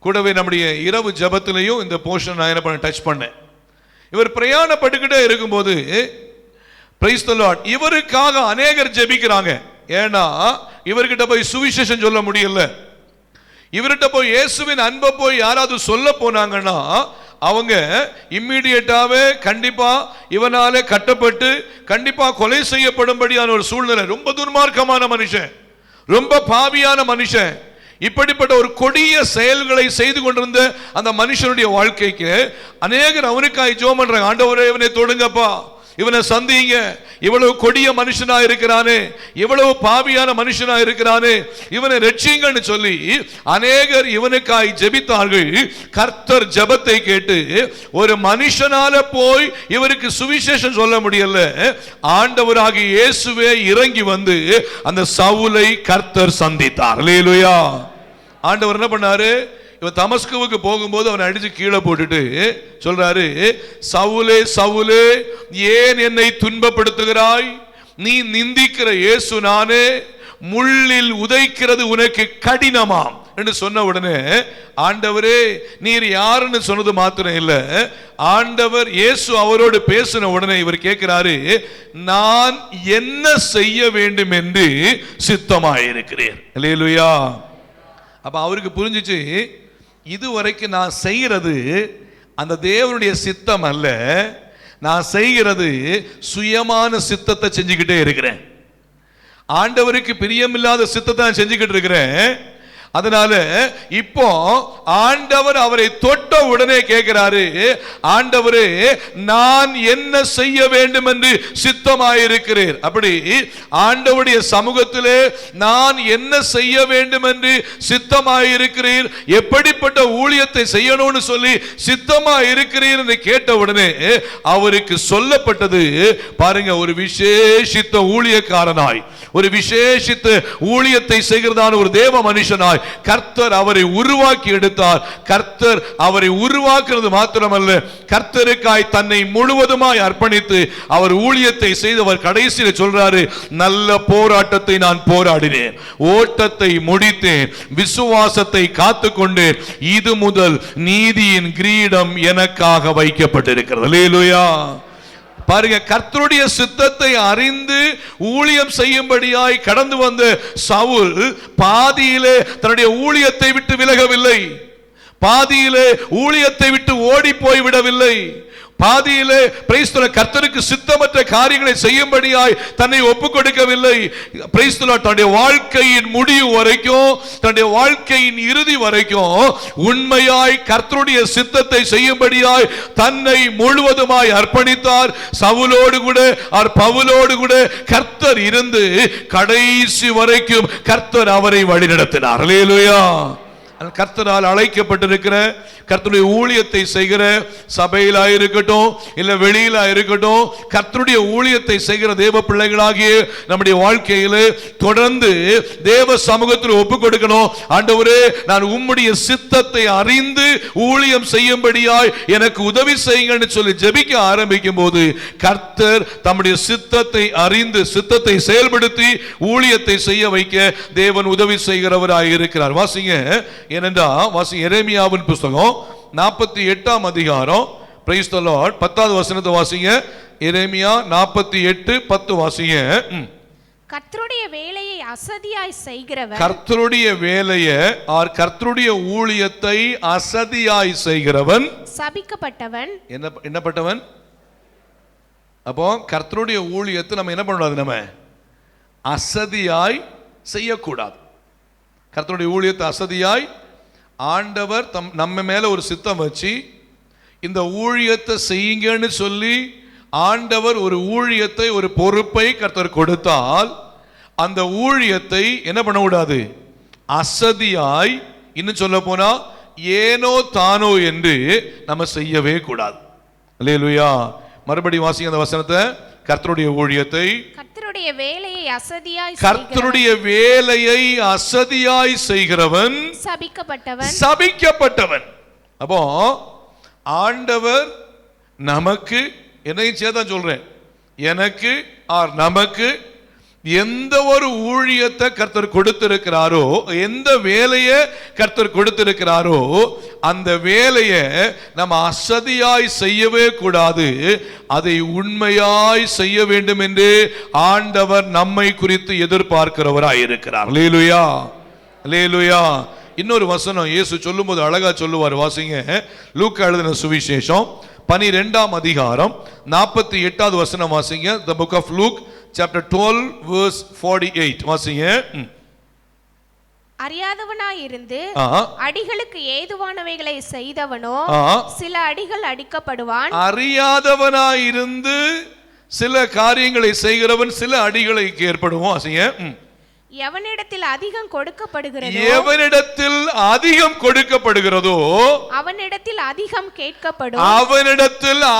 கூடவே நம்முடைய இரவு ஜபத்திலையும் இந்த போர்ஷன் நான் என்ன பண்ண டச் பண்ணேன். இவர் பிரயாணப்பட்டுக்கிட்டே இருக்கும்போது பிரைஸ் தி லார்ட், இவருக்காக அநேகர் ஜெபிக்கிறாங்க. ஏன்னா இவர்கிட்ட போய் சுவிசேஷம் சொல்ல முடியல. இவர்கிட்ட போய் இயேசுவின் அன்பை போய் யாராவது சொல்ல போனாங்கன்னா அவங்க இம்மீடியட்டாவே கண்டிப்பா இவனாலே கட்டப்பட்டு கண்டிப்பா கொலை செய்யப்படும்படியான ஒரு சூழ்நிலை. ரொம்ப துன்மார்க்கமான மனுஷன், ரொம்ப பாவியான மனுஷன். இப்படிப்பட்ட ஒரு கொடிய செயல்களை செய்து கொண்டிருந்த அந்த மனுஷனுடைய வாழ்க்கைக்கு அநேகர் அவனுக்காய் ஜெபம் பண்றாங்க. ஆண்டவரே, இவனை தொடுங்கப்பா, இவனை சந்திங்க, இவ்வளவு கொடிய மனுஷனா இருக்கிறானே, இவ்வளவு பாவியான மனுஷனா இருக்கிறானே, இவனை ரட்சிங்கன்னு சொல்லி அநேகர் இவனுக்காய் ஜெபித்தார்கள். கர்த்தர் ஜெபத்தை கேட்டு ஒரு மனுஷனால போய் இவருக்கு சுவிசேஷம் சொல்ல முடியல, ஆண்டவராகிய இயேசுவே இறங்கி வந்து அந்த சவுலை கர்த்தர் சந்தித்தார். அல்லேலூயா. ஆண்டவர் என்ன பண்ணாரு, இவன் தமஸ்குவுக்கு போகும்போது அவனை அடிச்சு கீழே போட்டுட்டு சொல்றாரு, சவுலே சவுலே, ஏன் என்னை துன்பப்படுத்துகிறாய்? நீ நிந்திக்கிற இயேசு நானே, முள்ளில் உதைக்கிறது உனக்கு கடினமாம் என்று சொன்ன உடனே, ஆண்டவரே நீர் யாருன்னு சொன்னது மாத்திரம் இல்ல, ஆண்டவர் இயேசு அவரோடு பேசின உடனே இவர் கேட்கிறாரு, நான் என்ன செய்ய வேண்டும் என்று சித்தமாயிருக்கிறேன். அல்லேலூயா. அப்ப அவருக்கு புரிஞ்சிச்சு, இதுவரைக்கும் நான் செய்கிறது அந்த தேவனுடைய சித்தம் அல்ல, நான் செய்கிறது சுயமான சித்தத்தை செஞ்சுக்கிட்டே இருக்கிறேன். ஆண்டவருக்கு பிரியமில்லாத சித்தத்தை நான் செஞ்சுக்கிட்டு இருக்கிறேன். அதனால இப்போ ஆண்டவர் அவரை தொட்ட உடனே கேட்கிறாரு, ஆண்டவரே நான் என்ன செய்ய வேண்டும் என்று சித்தமாயிருக்கிறீர். அப்படி ஆண்டவருடைய சமூகத்திலே நான் என்ன செய்ய வேண்டும் என்று சித்தமாயிருக்கிறீர், எப்படிப்பட்ட ஊழியத்தை செய்யணும்னு சொல்லி சித்தமாயிருக்கிறீர் என்று கேட்ட உடனே அவருக்கு சொல்லப்பட்டது பாருங்க, ஒரு விசேஷித்த ஊழியக்காரனாய், ஒரு விசேஷித்த ஊழியத்தை செய்கிறதான ஒரு தேவ மனுஷனாய் கர்த்தர் அவரை உருவாக்கி எடுத்தார். கர்த்தர் அவரை உருவாக்குறது மாத்திரமல்ல, கர்த்தருக்காய் தன்னை முழுவதுமாய் அர்ப்பணித்து அவர் ஊழியத்தை செய்தவர் கடைசியில் சொல்றாரு, நல்ல போராட்டத்தை நான் போராடினேன், ஓட்டத்தை முடித்தேன், விசுவாசத்தை காத்துக்கொண்டேன், இது முதல் நீதியின் கிரீடம் எனக்காக வைக்கப்பட்டிருக்கிறது. அல்லேலூயா. பாருங்க, கர்த்தருடைய சித்தத்தை அறிந்து ஊழியம் செய்யும்படியாய் கடந்து வந்த சவுல் பாதியிலே தன்னுடைய ஊழியத்தை விட்டு விலகவில்லை, பாதியிலே ஊழியத்தை விட்டு ஓடி போய் விடவில்லை, பாதியிலே பிரைஸ் தி லார்ட் கர்த்தருக்கு சித்தமற்ற காரியங்களை செய்யும்படியாய் தன்னை ஒப்புக் கொடுக்கவில்லை. பிரைஸ் தி லார்ட் தன்னுடைய வாழ்க்கையின் முடிவு வரைக்கும், தன்னுடைய வாழ்க்கையின் இறுதி வரைக்கும் உண்மையாய் கர்த்தருடைய சித்தத்தை செய்யும்படியாய் தன்னை முழுவதுமாய் அர்ப்பணித்தார். சவுலோடு கூட பவுலோடு கூட கர்த்தர் இருந்து கடைசி வரைக்கும் கர்த்தர் அவரை வழிநடத்தினார். அல்லேலூயா. கர்த்தரால் அழைக்கப்பட்டிருக்கிற கர்த்தருடைய ஊழியத்தை செய்கிற சபையிலாயிருக்கட்டும் இல்ல வெளியிலாயிருக்கட்டும், கர்த்தருடைய ஊழியத்தை செய்கிற தேவ பிள்ளைகளாகிய நம்முடைய வாழ்க்கையிலே தொடர்ந்து தேவ சமூகத்தில் ஒப்புக் கொடுக்கணும். ஆண்டவரே, நான் உம்முடைய சித்தத்தை அறிந்து ஊழியம் செய்யும்படியாய் எனக்கு உதவி செய்யுங்கன்னு சொல்லி ஜெபிக்க ஆரம்பிக்கும் போது கர்த்தர் தம்முடைய சித்தத்தை அறிந்து சித்தத்தை செயல்படுத்தி ஊழியத்தை செய்ய வைக்க தேவன் உதவி செய்கிறவராய் இருக்கிறார். வாசிங்க, ஏனென்றா வாசிங்க எரேமியாவின் புஸ்தகம் 48ஆம் அதிகாரம், பிரைஸ் தி லார்ட், 10வது வசனத்தை வாசிங்க. எரேமியா 48:10 வாசிங்க. கர்த்தருடைய வேலையை அசதியாய் செய்கிறவன், கர்த்தருடைய வேலையை கர்த்தருடைய ஊழியத்தை அசதியாய் செய்கிறவன் சபிக்கப்பட்டவன். என்னப்பட்டவன்? அப்போ கர்த்தருடைய ஊழியத்தை நம்ம என்ன பண்ணக்கூடாது, நம்ம அசதியாய் செய்யக்கூடாது. கர்த்தருடைய ஊழியத்தை அசதியாய், ஆண்டவர் நம்ம மேல ஒரு சித்தம் வச்சு இந்த ஊழியத்தை செய்யுங்கன்னு சொல்லி ஆண்டவர் ஒரு ஊழியத்தை, ஒரு பொறுப்பை கர்த்தர் கொடுத்தால் அந்த ஊழியத்தை என்ன பண்ணக்கூடாது, அசதியாய், இன்னும் சொல்ல போனா ஏனோ தானோ என்று நம்ம செய்யவே கூடாது. அல்லேலூயா. மறுபடி வாசிங்க அந்த வசனத்தை. கர்த்தருடைய ஊழியத்தை, கர்த்தருடைய வேலையை அசதியாய் செய்கிறவன் சபிக்கப்பட்டவன். அப்போ ஆண்டவர் நமக்கு, என்னையும் சேர்த்தான் சொல்றேன், எனக்கு நமக்கு எந்த ஒரு ஊழியத்தை கர்த்தர் கொடுத்திருக்கிறாரோ, எந்த வேலையை கர்த்தர் கொடுத்திருக்கிறாரோ, அந்த வேலையை நம்ம அசதியாய் செய்யவே கூடாது, அதை உண்மையாய் செய்ய வேண்டும் என்று ஆண்டவர் நம்மை குறித்து எதிர்பார்க்கிறவராய் இருக்கிறார். அல்லேலூயா, அல்லேலூயா. இன்னொரு வசனம் இயேசு சொல்லும்போது அழகா சொல்லுவார், வாசிங்க. லூக்கா எழுதின சுவிசேஷம் 12ஆம் அதிகாரம் 48வது வசனம் வாசிங்க. The book of Luke chapter 12 verse 48 வாசிங்க. அறியாதவனாயிருந்து அடிகளுக்கு ஏதுவானவைகளை செய்தவனோ சில அடிகள் அடிக்கப்படுவான். அறியாதவனாயிருந்து சில காரியங்களை செய்கிறவன் சில அடிகளுக்கு ஏற்படுவான். வாசிங்க. எவனிடத்தில் அதிகம் கொடுக்கப்படுகிறதோ அவனிடத்தில்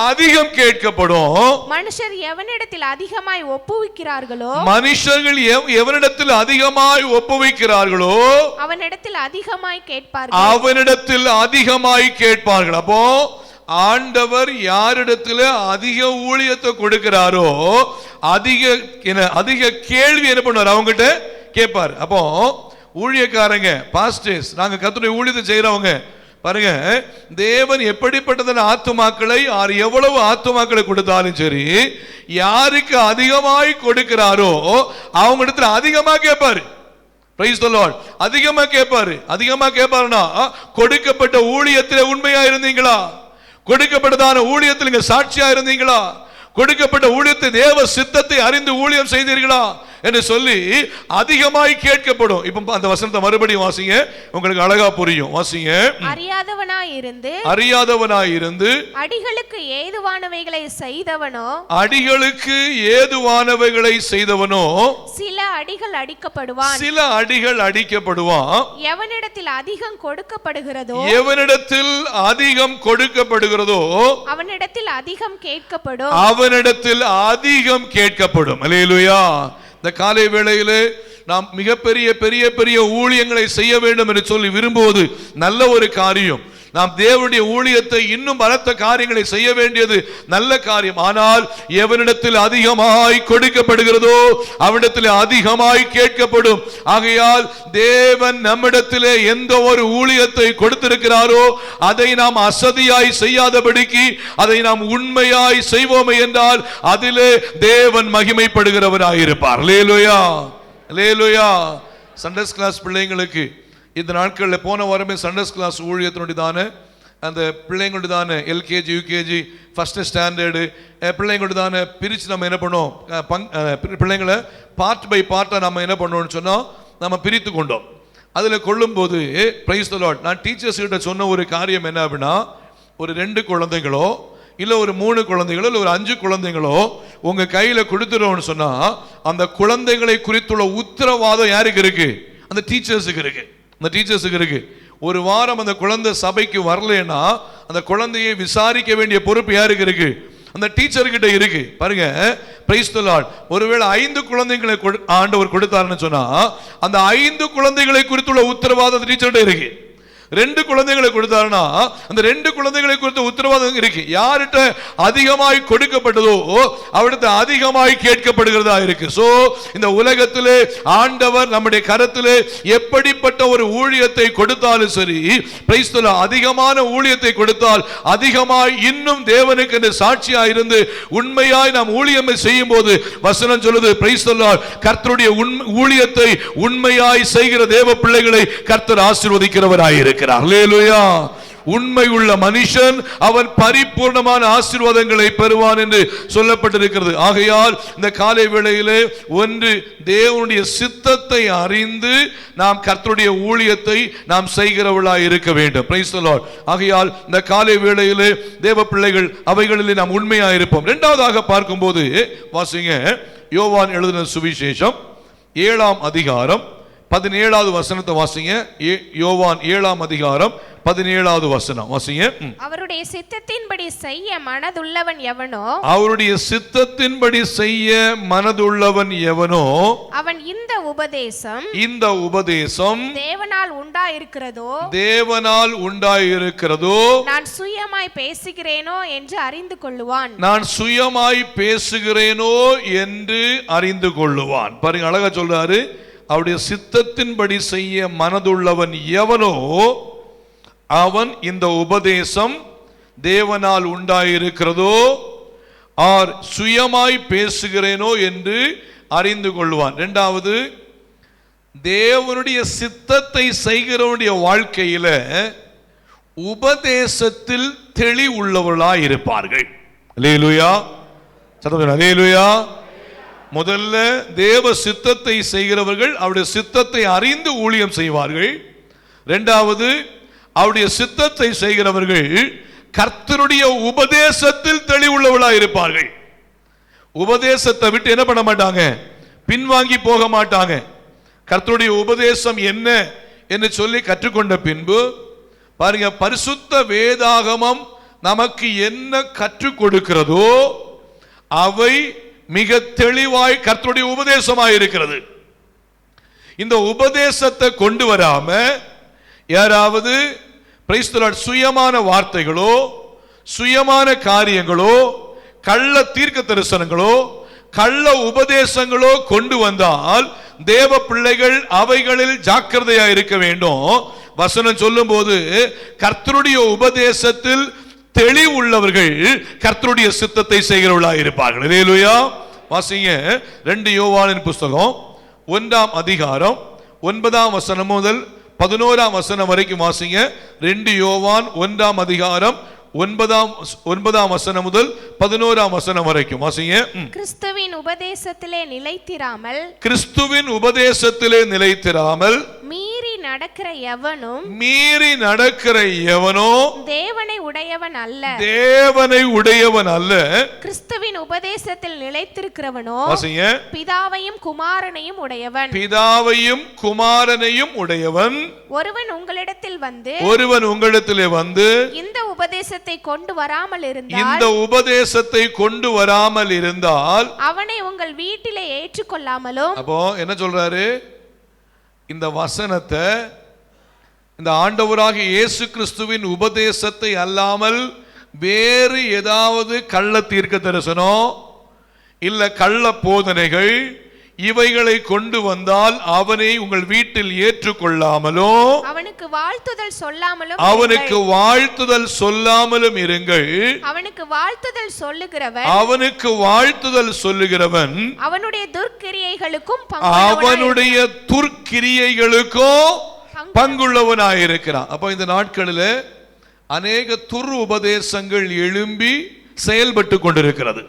அதிகம் கேட்கப்படும். மனுஷர் எவனிடத்தில் அதிகமாய் ஒப்புவிக்கிறார்களோ அவனிடத்தில் அதிகமாய் கேட்பார்கள். அப்போ ஆண்டவர் யாரிடத்தில் அதிக ஊழியத்தை கொடுக்கிறாரோ அதிக கேள்வி என்ன பண்ணுவார், அவங்ககிட்ட கேட்பார். அப்போ ஊழியக்காரங்க, பாஸ்டர்ஸ், நாங்க கர்த்தருடைய ஊழியத்தை செய்யறவங்க பாருங்க, தேவன் எப்படிப்பட்டதான ஆத்துமாக்களை, எவ்வளவு ஆத்துமாக்களை கொடுத்தாலும் சரி, யாருக்கு அதிகமாய் கொடுக்கிறாரோ அவங்க இடத்துல அதிகமா கேட்பாரு. Price the Lord. அதிகமா கேட்பாரு. அதிகமா கேட்பாருன்னா, கொடுக்கப்பட்ட ஊழியத்தில் உண்மையா இருந்தீங்களா, கொடுக்கப்பட்டதான ஊழியத்தில் நீங்க சாட்சியா இருந்தீங்களா, கொடுக்கப்பட்ட ஊழியத்தை தேவ சித்தத்தை அறிந்து ஊழியம் செய்தீர்களா என்று சொல்லி அதிகமாய் கேட்கப்படும். இப்ப அந்த வசனத்தை மறுபடியும் வாசிங்க, உங்களுக்கு அழகா புரியும். வாசிங்க. அறியாதவனாயிருந்து அடிகளுக்கு ஏதுவானவைகளை செய்தவனோ சில அடிகள் அடிக்கப்படுவான். எவனிடத்தில் அதிகம் கொடுக்கப்படுகிறதோ அவனிடத்தில் அதிகம் கேட்கப்படும். அல்லேலூயா. இந்த காலை வேளையிலே நாம் மிகப்பெரிய பெரிய பெரிய ஊழியங்களை செய்ய வேண்டும் என்று சொல்லி விரும்புவது நல்ல ஒரு காரியம். நாம் தேவனுடைய ஊழியத்தை இன்னும் பலத்த காரியங்களை செய்ய வேண்டியது நல்ல காரியம். ஆனால் எவனிடத்தில் அதிகமாய் கொடுக்கப்படுகிறதோ அவனிடத்தில் அதிகமாய் கேட்கப்படும். ஆகையால் தேவன் நம்மிடத்திலே எந்த ஒரு ஊழியத்தை கொடுத்திருக்கிறாரோ அதை நாம் அசதியாய் செய்யாதபடிக்கு அதை நாம் உண்மையாய் செய்வோமே என்றால் அதிலே தேவன் மகிமைப்படுகிறவராயிருப்பார். அல்லேலூயா, அல்லேலூயா. சண்டேஸ் கிளாஸ் பிள்ளைங்களுக்கு இந்த நாட்களில் போன வாரமே சண்டேஸ் கிளாஸ் ஊழியத்தினுடையதான அந்த பிள்ளைங்களுடையதான எல்கேஜி, யூகேஜி, ஃபர்ஸ்ட் ஸ்டாண்டர்டு பிள்ளைங்களுடையதான பிரித்து நம்ம என்ன பண்ணோம், பிள்ளைங்களை பார்ட் பை பார்ட்டாக நம்ம என்ன பண்ணோம்னு சொன்னோம், நம்ம பிரித்து கொண்டோம். அதில் கொள்ளும்போது பிரைஸ் தி லார்ட், நான் டீச்சர்ஸ் கிட்ட சொன்ன ஒரு காரியம் என்ன அப்படின்னா, ஒரு 2 குழந்தைகளோ இல்லை ஒரு 3 குழந்தைகளோ இல்லை ஒரு 5 குழந்தைகளோ உங்கள் கையில் கொடுத்துருவோம்னு சொன்னால் அந்த குழந்தைகளை குறித்துள்ள உத்தரவாதம் யாருக்கு இருக்கு? அந்த டீச்சர்ஸுக்கு இருக்கு. அந்த டீச்சர்ஸுக்கு இருக்கு. ஒரு வாரம் அந்த குழந்தை சபைக்கு வரலன்னா அந்த குழந்தையை விசாரிக்க வேண்டிய பொறுப்பு யாருக்கு இருக்கு? அந்த டீச்சர்கிட்ட இருக்கு. பாருங்க, பிரைஸ் தி லார்ட். ஒருவேளை 5 குழந்தைகளை ஆண்டவர் கொடுத்தாருன்னு சொன்னா அந்த 5 குழந்தைகளை குறித்துள்ள உத்தரவாதம் டீச்சர்கிட்ட இருக்கு. 2 குழந்தைகளை கொடுத்தாருன்னா அந்த 2 குழந்தைகளை குறித்த உத்தரவாதம் இருக்கு. யார்கிட்ட அதிகமாய் கொடுக்கப்பட்டதோ அவரிடத்து அதிகமாய் கேட்கப்படுகிறதா இருக்கு. சோ இந்த உலகத்திலே ஆண்டவர் நம்முடைய கரத்திலே எப்படிப்பட்ட ஒரு ஊழியத்தை கொடுத்தாலும் சரி, பிரைஸ் தி லார்ட், அதிகமான ஊழியத்தை கொடுத்தால் அதிகமாய் இன்னும் தேவனுக்கு என்று சாட்சியா இருந்து உண்மையாய் நாம் ஊழியம் செய்யும் போது வசனம் சொல்லுது, பிரைஸ் தி லார்ட், கர்த்தருடைய ஊழியத்தை உண்மையாய் செய்கிற தேவ பிள்ளைகளை கர்த்தர் ஆசீர்வதிக்கிறவராய் இருக்கிறார். அல்லேலூயா. உண்மை உள்ள மனுஷன் அவன் பரிபூர்ணமான ஆசீர்வாதங்களை பெறுவான் என்று சொல்லப்பட்டிருக்கிறது. ஆகையால் இந்த காலை வேளையிலே ஒன்று தேவனுடைய சித்தத்தை அறிந்து நாம் கர்த்தருடைய ஊழியத்தை நாம் செய்கிறவர்களாய் இருக்க வேண்டும். Price the Lord. ஆகையால் இந்த காலை வேளையிலே தேவ பிள்ளைகள் அவைகளிலே நாம் உண்மையாக இருப்போம். இரண்டாவதாக பார்க்கும்போது வாசிங்க, யோவான் எழுதின சுவிசேஷம் 7ஆம் அதிகாரம் 17வது வசனத்தை வாசிங்க. யோவான் 7ஆம் அதிகாரம் 17வது வசனம் வாசிங்க. அவருடைய சித்தத்தின்படி செய்ய மனதுள்ளவன் எவனோ, அவருடைய சித்தத்தின்படி செய்ய மனதுள்ளவன் எவனோ, அவன் இந்த உபதேசம் தேவனால் உண்டாயிருக்கிறதோ நான் சுயமாய் பேசுகிறேனோ என்று அறிந்து கொள்ளுவான். பாருங்க, அழகா சொல்றாரு. அவருடைய சித்தத்தின்படி செய்ய மனதுள்ளவன் எவனோ அவன் இந்த உபதேசம் தேவனால் உண்டாயிருக்கிறதோ ஆர் சுயமாய் பேசுகிறேனோ என்று அறிந்து கொள்வான். இரண்டாவது, தேவனுடைய சித்தத்தை செய்கிறவனுடைய வாழ்க்கையில உபதேசத்தில் தெளிவுள்ளவர்களாய் இருப்பார்கள். அல்லேலூயா, அல்லேலூயா. முதல்ல தேவ சித்தத்தை செய்கிறவர்கள் அவருடைய சித்தத்தை அறிந்து ஊழியம் செய்வார்கள். இரண்டாவது, அவருடைய சித்தத்தை செய்கிறவர்கள் கர்த்தருடைய உபதேசத்தில் தெளிவுள்ளவர்களாக இருப்பார்கள். உபதேசத்தை விட்டு என்ன பண்ண மாட்டாங்க, பின்வாங்கி போக மாட்டாங்க. கர்த்தருடைய உபதேசம் என்ன என்று சொல்லி கற்றுக்கொண்ட பின்பு பாருங்க, பரிசுத்த வேதாகமம் நமக்கு என்ன கற்றுக் கொடுக்கிறதோ அவை மிக தெளிவாய் கர்த்தருடைய உபதேசமாய் இருக்கிறது. இந்த உபதேசத்தை கொண்டு வராம யாராவது சுயமான வார்த்தைகளோ சுயமான காரியங்களோ கள்ள தீர்க்க தரிசனங்களோ கள்ள உபதேசங்களோ கொண்டு வந்தால் தேவ பிள்ளைகள் அவைகளில் ஜாக்கிரதையா இருக்க வேண்டும். வசனம் சொல்லும் போது கர்த்தருடைய உபதேசத்தில் தெளிவுள்ளவர்கள் கர்த்தருடைய சித்தத்தை செய்கிறவர்களாக இருப்பார்கள். அல்லேலூயா. வாசிங்க 2 யோவானின் புஸ்தகம் 1ஆம் அதிகாரம் 9ஆம் வசனம் முதல் 11ஆம் வசனம் வரைக்கும் வாசிங்க. 2 யோவான் 1ஆம் அதிகாரம் 9ஆம் வசனம் முதல் 11ஆம் வசனம் வரைக்கும் வாசிங்க. கிறிஸ்துவின் உபதேசத்திலே நிலைத்திராமல் மீறி நடக்கிற எவனோ தேவனை உடையவன் அல்ல. கிறிஸ்துவின் உபதேசத்தில் நிலைத்திருக்கிறவனோ வாசிங்க. பிதாவையும் குமாரனையும் உடையவன். ஒருவன் உங்களிடத்திலே வந்து இந்த உபதேசத்தை கொண்டு வராமல் இருந்தால் அவனை உங்கள் வீட்டிலே ஏற்றுக்கொள்ளாமலும். அப்போ என்ன சொல்றாரு, இந்த வசனத்தை இந்த ஆண்டவராகிய இயேசு கிறிஸ்துவின் உபதேசத்தை அல்லாமல் வேறு ஏதாவது கள்ள தீர்க்க தரிசனம் இல்ல கள்ள போதனைகள் இவைகளை கொண்டு வந்தால் அவனை உங்கள் வீட்டில் ஏற்றுக்கொள்ளாமலோ அவனுக்கு வாழ்த்துதல் சொல்லாமலும் இருங்கள். அவனுக்கு வாழ்த்துதல் சொல்லுகிறவன் அவனுடைய துர்க்கிரியைகளுக்கும் பங்குள்ளவனாயிருக்கிறான். அப்போ இந்த நாட்களில் அநேக துர் உபதேசங்கள் எழும்பி செயல்பட்டு கொண்டிருக்கிறது.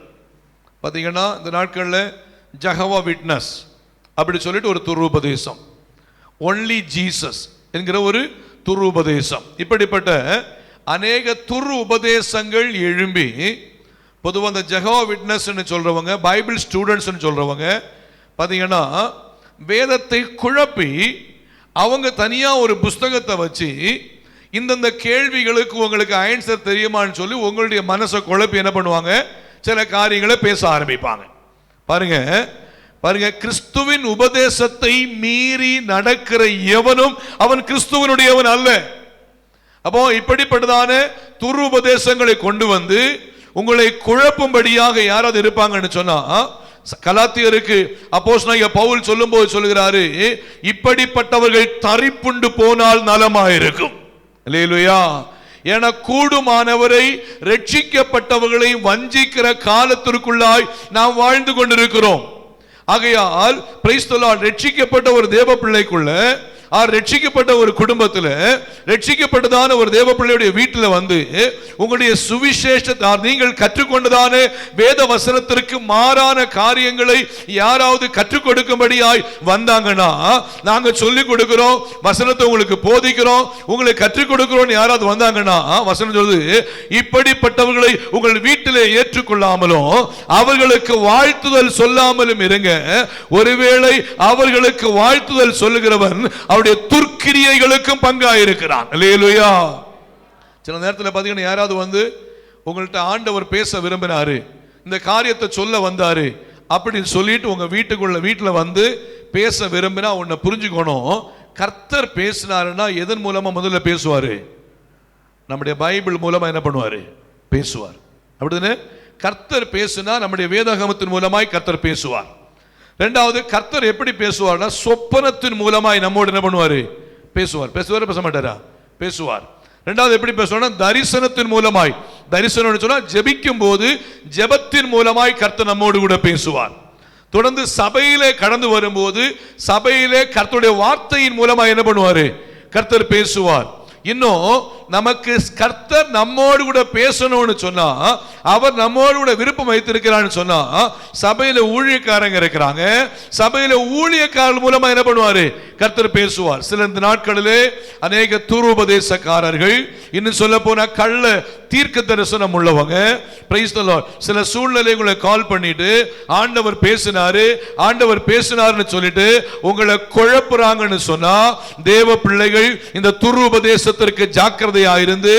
பார்த்தீங்கன்னா இந்த நாட்களில் ஜெகோவா விட்னஸ் அப்படி சொல்லிட்டு ஒரு துருபதேசம், ஒன்லி ஜீசஸ் என்கிற ஒரு துருபதேசம், இப்படிப்பட்ட அநேக துரு உபதேசங்கள் எழும்பி பொதுவாக அந்த ஜெகோவா விட்னஸ் சொல்றவங்க, பைபிள் ஸ்டூடெண்ட்ஸ் சொல்றவங்க பார்த்தீங்கன்னா வேதத்தை குழப்பி அவங்க தனியா ஒரு புஸ்தகத்தை வச்சு இந்தந்த கேள்விகளுக்கு உங்களுக்கு ஆன்சர் தெரியுமான்னு சொல்லி உங்களுடைய மனசை குழப்பி என்ன பண்ணுவாங்க, சில காரியங்களை பேச ஆரம்பிப்பாங்க. பாருங்க, கிறிஸ்துவின் உபதேசத்தை மீறி நடக்கிற எவனும் அவன் கிறிஸ்துவனுடையவன் அல்ல. அப்போ இப்படிப்பட்டதான துரு உபதேசங்களை கொண்டு வந்து உங்களை குழப்பும்படியாக யாராவது இருப்பாங்கன்னு சொன்னா, கலாத்தியருக்கு அப்போஸ்தலனாகிய பவுல் சொல்லும்போது சொல்லுகிறாரு, இப்படிப்பட்டவர்கள் தரிப்புண்டு போனால் நலமாயிருக்கும். அல்லேலூயா. என கூடுமானவரை ரட்சிக்கப்பட்டவர்களை வஞ்சிக்கிற காலத்திற்குள்ளாய் நாம் வாழ்ந்து கொண்டிருக்கிறோம். ஆகையால் பிரைஸ் தி லார்ட், ரட்சிக்கப்பட்ட ஒரு தேவ பிள்ளைக்குள்ள ரட்சிக்கப்பட்ட ஒரு குடும்பத்தில், ரட்சிக்கப்பட்டதான ஒரு தேவ பிள்ளையுடைய வீட்டில் வந்து உங்களுடைய சுவிசேஷத்தை நீங்கள் கற்றுக்கொண்டதான வேத வசனத்திற்கு மாறான காரியங்களை யாராவது கற்றுக் கொடுக்கும்படியாய் வந்தாங்கன்னா, நாங்க சொல்லிக் கொடுக்கிறோம், வசனத்தை உங்களுக்கு போதிக்கிறோம், உங்களுக்கு கற்றுக் கொடுக்கிறோம் யாராவது வந்தாங்கன்னா, வசனம் சொல்லுது, இப்படிப்பட்டவர்களை உங்கள் வீட்டிலே ஏற்றுக்கொள்ளாமலும் அவர்களுக்கு வாழ்த்துதல் சொல்லாமலும் இருங்க. ஒருவேளை அவர்களுக்கு வாழ்த்துதல் சொல்லுகிறவன் அவருடைய துர்க்கிரியைகளுக்கும் பங்காயிருக்கிறான். அல்லேலூயா. சில நேரத்தில் பாத்தீங்கன்னா, யாராவது வந்து உங்கள்கிட்ட ஆண்டவர் பேச விரும்பினாரு, இந்த காரியத்தை சொல்ல வந்தாரு அப்படின்னு சொல்லிட்டு உங்க வீட்டில் வந்து பேச விரும்பினா உன்னை புரிஞ்சுக்கணும், கர்த்தர் பேசினாருன்னா எதன் மூலமா முதல்ல பேசுவாரு? நம்முடைய பைபிள் மூலமா என்ன பண்ணுவாரு? பேசுவார். அப்படிதானே? கர்த்தர் பேசினா நம்முடைய வேதாகமத்தின் மூலமாய் கர்த்தர் பேசுவார். ரெண்டாவது, கர்த்தர் எப்படி பேசுவார்னா சொப்பனத்தின் மூலமாய் நம்மோடு என்ன பண்ணுவாரு? பேசுவார். பேச மாட்டாரா? பேசுவார். ரெண்டாவது எப்படி பேசுவார்னா தரிசனத்தின் மூலமாய். தரிசனம் சொன்னா ஜெபிக்கும் போது ஜெபத்தின் மூலமாய் கர்த்தர் நம்மோடு கூட பேசுவார். தொடர்ந்து சபையிலே கடந்து வரும்போது சபையிலே கர்த்தருடைய வார்த்தையின் மூலமாய் என்ன பண்ணுவாரு? கர்த்தர் பேசுவார். இன்னும் நமக்கு கர்த்தர் நம்மோடு கூட பேசணும்னு சொன்னா, அவர் நம்மோடு கூட விருப்பம் வைத்திருக்கிறான்னு சொன்னா, சபையில ஊழியக்காரங்க இருக்கிறாங்க, சபையில ஊழியக்காரர்கள் மூலமா என்ன பண்ணுவாரு? கர்த்தர் பேசுவார். சில இந்த நாட்களிலே அநேக துருபதேசக்காரர்கள், இன்னும் சொல்ல போனா கள்ள தீர்க்க தரிசனம் உள்ளவங்க, பிரைஸ் தி லார்ட், சில சூழ்நிலைகளை கால் பண்ணிட்டு ஆண்டவர் பேசினார்னு சொல்லிட்டு உங்களை குழப்புறாங்கன்னு சொன்னா, தேவ பிள்ளைகள் இந்த துருபதேசத்திற்கு ஜாக்கிரதையாயிருந்து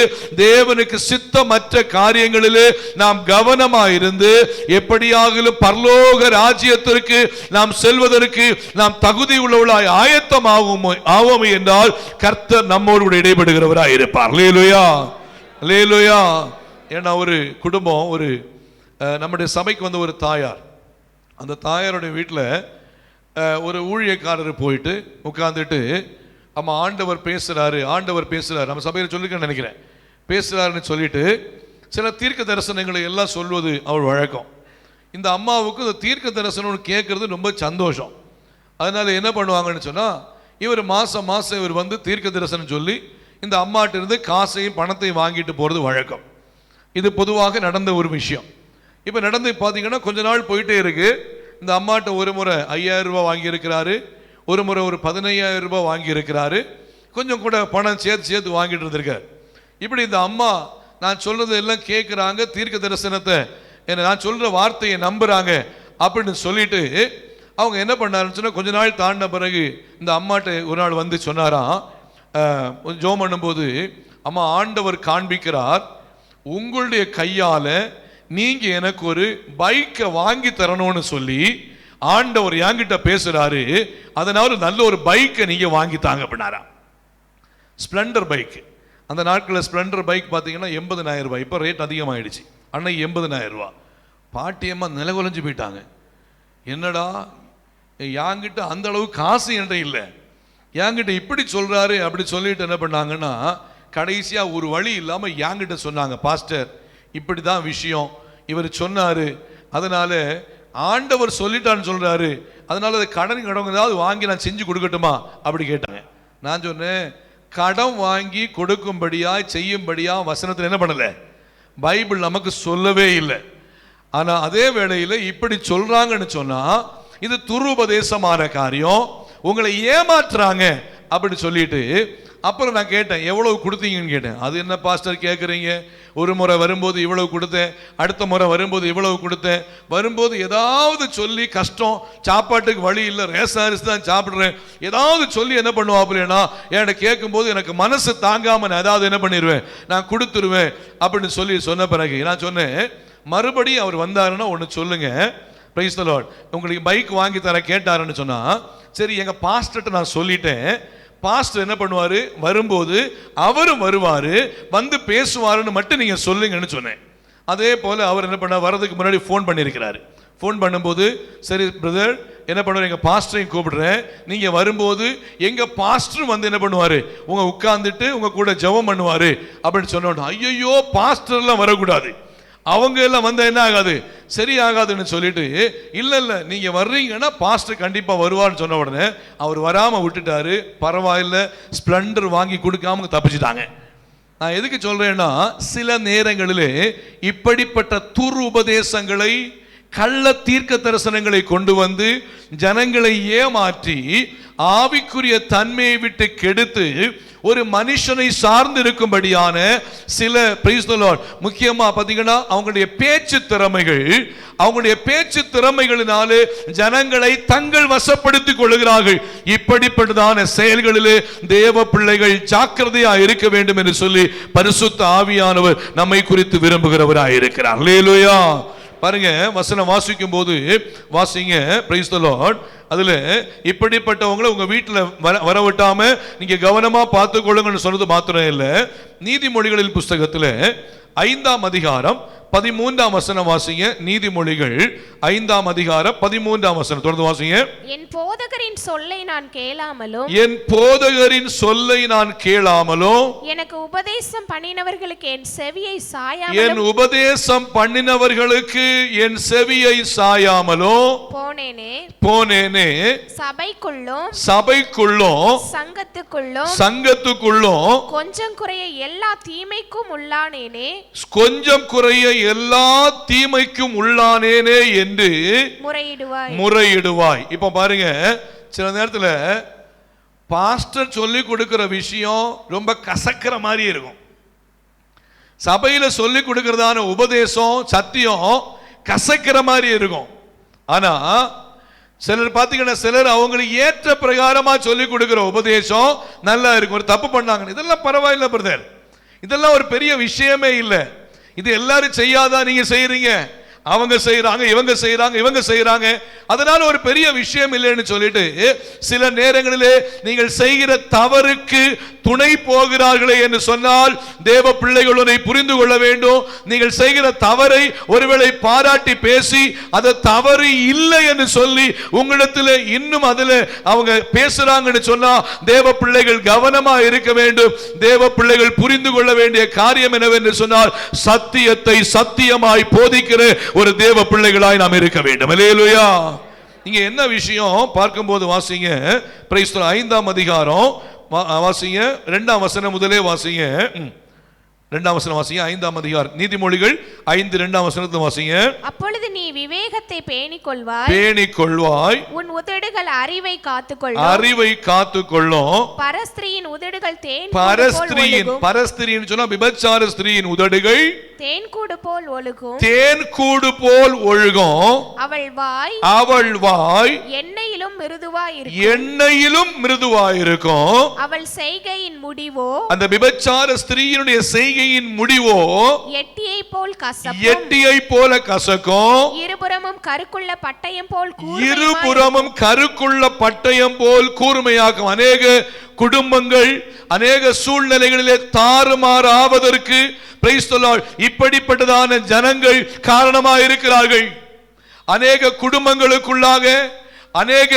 தேவனுக்கு சித்தமற்ற காரியங்களிலே நாம் கவனமாயிருந்து எப்படியாகிலும் பரலோக ராஜ்யத்திற்கு நாம் செல்வதற்கு நாம் தகுதி உள்ளவர்களாய் ஆயத்தமாவோம் என்றால் கர்த்தர் நம்மோடு கூட இடைபடுகிறவராய் இருப்பார். அல்லேலூயா, அல்லேலூயா. ஏன்னா ஒரு குடும்பம், ஒரு நம்முடைய சபைக்கு வந்த ஒரு தாயார், அந்த தாயாருடைய வீட்டில் ஒரு ஊழியக்காரர் போயிட்டு உட்கார்ந்துட்டு, அம்மா ஆண்டவர் பேசுறாரு, நம்ம சபையில் சொல்லிருக்கேன்னு நினைக்கிறேன், பேசுறாருன்னு சொல்லிட்டு சில தீர்க்க தரிசனங்களை எல்லாம் சொல்வது அவள் வழக்கம். இந்த அம்மாவுக்கு இந்த தீர்க்க தரிசனம் கேட்கறது ரொம்ப சந்தோஷம். அதனால என்ன பண்ணுவாங்கன்னு சொன்னா, இவர் மாசம் இவர் வந்து தீர்க்க தரிசனம் சொல்லி இந்த அம்மாட்ட இருந்து காசையும் பணத்தையும் வாங்கிட்டு போறது வழக்கம். இது பொதுவாக நடந்த ஒரு விஷயம். இப்போ நடந்து பார்த்தீங்கன்னா கொஞ்ச நாள் போயிட்டே இருக்கு. இந்த அம்மாட்ட ஒரு முறை 5000 ரூபாய் வாங்கியிருக்கிறாரு, ஒரு முறை ஒரு 15000 ரூபாய் வாங்கியிருக்கிறாரு, கொஞ்சம் கூட பணம் சேர்த்து வாங்கிட்டு இருந்திருக்காரு. இப்படி இந்த அம்மா நான் சொல்றது எல்லாம் கேட்குறாங்க, தீர்க்க தரிசனத்தை நான் சொல்ற வார்த்தையை நம்புறாங்க அப்படின்னு சொல்லிட்டு அவங்க என்ன பண்ணாருன்னு சொன்னா, கொஞ்ச நாள் தாண்டின பிறகு இந்த அம்மாட்ட ஒரு நாள் வந்து சொன்னாராம், ஜெபம் பண்ணும்போது, அம்மா ஆண்டவர் காண்பிக்கிறார், உங்களுடைய கையால நீங்க எனக்கு ஒரு பைக்கை வாங்கி தரணும்னு சொல்லி ஆண்டவர் என்கிட்ட பேசுறாரு, அதனால நல்ல ஒரு பைக்கை நீங்க வாங்கி தாங்க அப்படின்னாரா. Splendor bike. அந்த நாட்களில் ஸ்ப்ளெண்டர் பைக் பார்த்தீங்கன்னா 80000 ரூபாய். இப்போ ரேட் அதிகமாகிடுச்சு. அன்னைக்கு 80000 ரூபா. பாட்டியம்மா நிலகுலைஞ்சு போயிட்டாங்க. என்னடா என்கிட்ட அந்த அளவு காசு என்கிட்ட இல்லை, என்கிட்ட இப்படி சொல்றாரு அப்படி சொல்லிட்டு என்ன பண்ணாங்கன்னா, கடைசியா ஒரு வழி இல்லாம என்கிட்ட சொன்னாங்க, பாஸ்டர் இப்படி தான் விஷயம், இவர் சொன்னாரு, அதனால ஆண்டவர் சொல்லிட்டான்னு சொல்றாரு, அதனால அது கடன் ஏதாவது வாங்கி நான் செஞ்சு கொடுக்கட்டுமா அப்படி கேட்டாங்க. நான் சொன்னேன், கடன் வாங்கி கொடுக்கும்படியா செய்யும்படியா வசனத்தில் என்ன பண்ணல, பைபிள் நமக்கு சொல்லவே இல்லை. ஆனா அதே வேளையில் இப்படி சொல்றாங்கன்னு சொன்னா இது துருபதேசமான காரியம், உங்களை ஏமாற்றுறாங்க அப்படி சொல்லிட்டு, அப்புறம் நான் கேட்டேன் எவ்வளவு கொடுத்தீங்கன்னு கேட்டேன். அது என்ன பாஸ்டர் கேட்குறீங்க, ஒரு முறை வரும்போது இவ்வளவு கொடுத்தேன், அடுத்த முறை வரும்போது இவ்வளவு கொடுத்தேன், வரும்போது ஏதாவது சொல்லி கஷ்டம், சாப்பாட்டுக்கு வழி இல்லை, ரேஷன் அரிசி தான் சாப்பிட்றேன், ஏதாவது சொல்லி என்ன பண்ணுவாப்புலன்னா என்கிட்ட கேட்கும்போது எனக்கு மனசு தாங்காம நான் ஏதாவது என்ன பண்ணிடுவேன், நான் கொடுத்துருவேன் அப்படின்னு சொன்ன பிறகு நான் சொன்னேன், மறுபடியும் அவர் வந்தாருன்னா ஒன்று சொல்லுங்க, பிரைஸ் தி லார்ட், உங்களுக்கு பைக் வாங்கி தர கேட்டாருன்னு சொன்னா, சரி எங்க பாஸ்டர்ட்ட நான் சொல்லிட்டேன், பாஸ்டர் என்ன பண்ணுவாரு, வரும்போது அவரும் வருவாரு, வந்து பேசுவாருன்னு மட்டும் நீங்க சொல்லுங்கன்னு சொன்னேன். அதே போல அவர் என்ன பண்ண, வரதுக்கு முன்னாடி ஃபோன் பண்ணியிருக்கிறாரு. ஃபோன் பண்ணும்போது, சரி பிரதர் என்ன பண்ணுவார், எங்க பாஸ்டரையும் கூப்பிடுறேன், நீங்க வரும்போது எங்க பாஸ்டரும் வந்து என்ன பண்ணுவாரு, உட்கார்ந்துட்டு உங்க கூட ஜெபம் பண்ணுவாரு அப்படின்னு சொன்னோம். ஐயோ பாஸ்டர்லாம் வரக்கூடாது, அவங்க எல்லாம் வந்தா என்ன ஆகாது, சரி ஆகாதுன்னு சொல்லிட்டு, இல்ல நீங்க வர்றீங்கன்னா பாஸ்டர் கண்டிப்பா வருவார்னு சொன்ன உடனே அவர் வராம விட்டுட்டாரு. பரவாயில்ல, ஸ்பிளண்டர் வாங்கி கொடுக்காம தப்பிச்சுட்டாங்க. நான் எதுக்கு சொல்றேன்னா, சில நேரங்களிலே இப்படிப்பட்ட துரு உபதேசங்களை, கள்ள தீர்க்க தரிசனங்களை கொண்டு வந்து ஜனங்களை ஏமாற்றி ஆவிக்குரிய தன்மையை விட்டு கெடுத்து ஒரு மனுஷனை சார்ந்து இருக்கும்படியான சில முக்கியமா பாத்தீங்கன்னா அவங்களுடைய பேச்சு திறமைகள், அவங்களுடைய பேச்சு திறமைகளினாலே ஜனங்களை தங்கள் வசப்படுத்திக் கொள்கிறார்கள். இப்படிப்பட்டதான செயல்களிலே தேவ பிள்ளைகள் ஜாக்கிரதையா இருக்க வேண்டும் என்று சொல்லி பரிசுத்த ஆவியானவர் நம்மை குறித்து விரும்புகிறவராய் இருக்கிறார். அல்லேலூயா. பாருங்க, வசனம் வாசிக்கும் போது வாசிங்க, பிரைஸ் தி லார்ட். அதுல இப்படிப்பட்டவங்களை உங்க வீட்டுல வரவிட்டாம நீங்க கவனமா பார்த்துக் கொள்ளுங்கன்னு சொன்னது மாத்திரம் இல்ல, நீதிமொழிகளின் புஸ்தகத்துல 5ஆம் அதிகாரம் 13ஆம் வசனம் வாசிங்க. நீதிமொழிகள் 5ஆம் அதிகாரம் 13ஆம் வசனம் தொடர்ந்து வாசிங்க. என் போதகரின் சொல்லை நான் கேளாமலும், என் போதகரின் சொல்லை நான் கேளாமலும், எனக்கு உபதேசம் பண்ணினவர்களுக்கு என் செவியை சாயாமலும், என் உபதேசம் பண்ணினவர்களுக்கு என் செவியை சாயாமலும் போனேனே. சபைக்குள்ளும் சங்கத்துக்குள்ளும் கொஞ்சம் குறைய எல்லா தீமைக்கும் உள்ளானேனே என்று முறையிடுவாய். இப்ப பாருங்க, சில நேரத்துல பாஸ்டர் சொல்லி கொடுக்கிற விஷயம் ரொம்ப கசக்கிற மாதிரி இருக்கும். சபையில சொல்லி கொடுக்கிறதான உபதேசம் சத்தியம் கசக்கிற மாதிரி இருக்கும். ஆனா சிலர் பாத்தீங்கன்னா, சிலர் அவங்களுக்கு ஏற்ற பிரகாரமா சொல்லி கொடுக்கிற உபதேசம் நல்லா இருக்கும். ஒரு தப்பு பண்ணாங்க, இதெல்லாம் பரவாயில்லை பிரதர், இதெல்லாம் ஒரு பெரிய விஷயமே இல்லை, இது எல்லாரும் செய்யாதா நீங்க செய்யறீங்க, அவங்க செய்யறாங்க, இவங்க செய்யறாங்க, அதனால ஒரு பெரிய விஷயம் இல்லைன்னு சொல்லிட்டு சில நேரங்களிலே நீங்கள் செய்கிற தவறுக்கு துணை போகிறார்களே என்று சொன்னால் தேவ பிள்ளைகளை புரிந்து கொள்ள வேண்டும். நீங்கள் செய்கிற தவறை ஒருவேளை பாராட்டி பேசி அது தவறு இல்லை என்று சொல்லி உங்களிடத்தில் இன்னும் அதில் அவங்க பேசுறாங்கன்னு சொன்னா தேவ பிள்ளைகள் கவனமா இருக்க வேண்டும். தேவ பிள்ளைகள் புரிந்து கொள்ள வேண்டிய காரியம் என்னவென்று சொன்னால், சத்தியத்தை சத்தியமாய் போதிக்கிற ஒரு தேவ பிள்ளைகளாய் நாம் இருக்க வேண்டும். அல்லேலூயா. இங்க என்ன விஷயம் பார்க்கும்போது வாசிங்க, பிரைஸ் தி லார்ட். 5ஆம் அதிகாரம் வாசிங்க, 2ஆம் வசனம் முதலே வாசிங்க. 2ஆம் வசனம் வாசிங்க. 5ஆம் அதிகாரம் நீதிமொழிகள் 5 2ஆம் வசனத்தை வாசிங்க. அப்பொழுது நீ விவேகத்தை பேணிக் கொள்வாய், உன் உதடுகள் அறிவை காத்துக்கொள்ளும். பரஸ்திரியின் உதடுகள் பரஸ்திரின்னு சொன்னா விபச்சார ஸ்திரீயின் உதடுகள் தேன்கூடு போல் ஒழுகும். அவள் வாய் எண்ணெயிலும் மிருதுவாயிருக்கும். அவள் செய்கையின் முடிவோ, அந்த விபச்சார ஸ்திரீயினுடைய செய்கையின் முடிவோ எட்டியை போல கசக்கும். இருபுறமும் கருக்குள்ள பட்டயம் போல் கூர்மையாகும். அநேக குடும்பங்கள் அநேக சூழ்நிலைகளிலே தாறுமாறாவதற்கு இப்படிப்பட்டதான ஜனங்கள் காரணமாக இருக்கிறார்கள். அநேக குடும்பங்களுக்குள்ளாக அநேக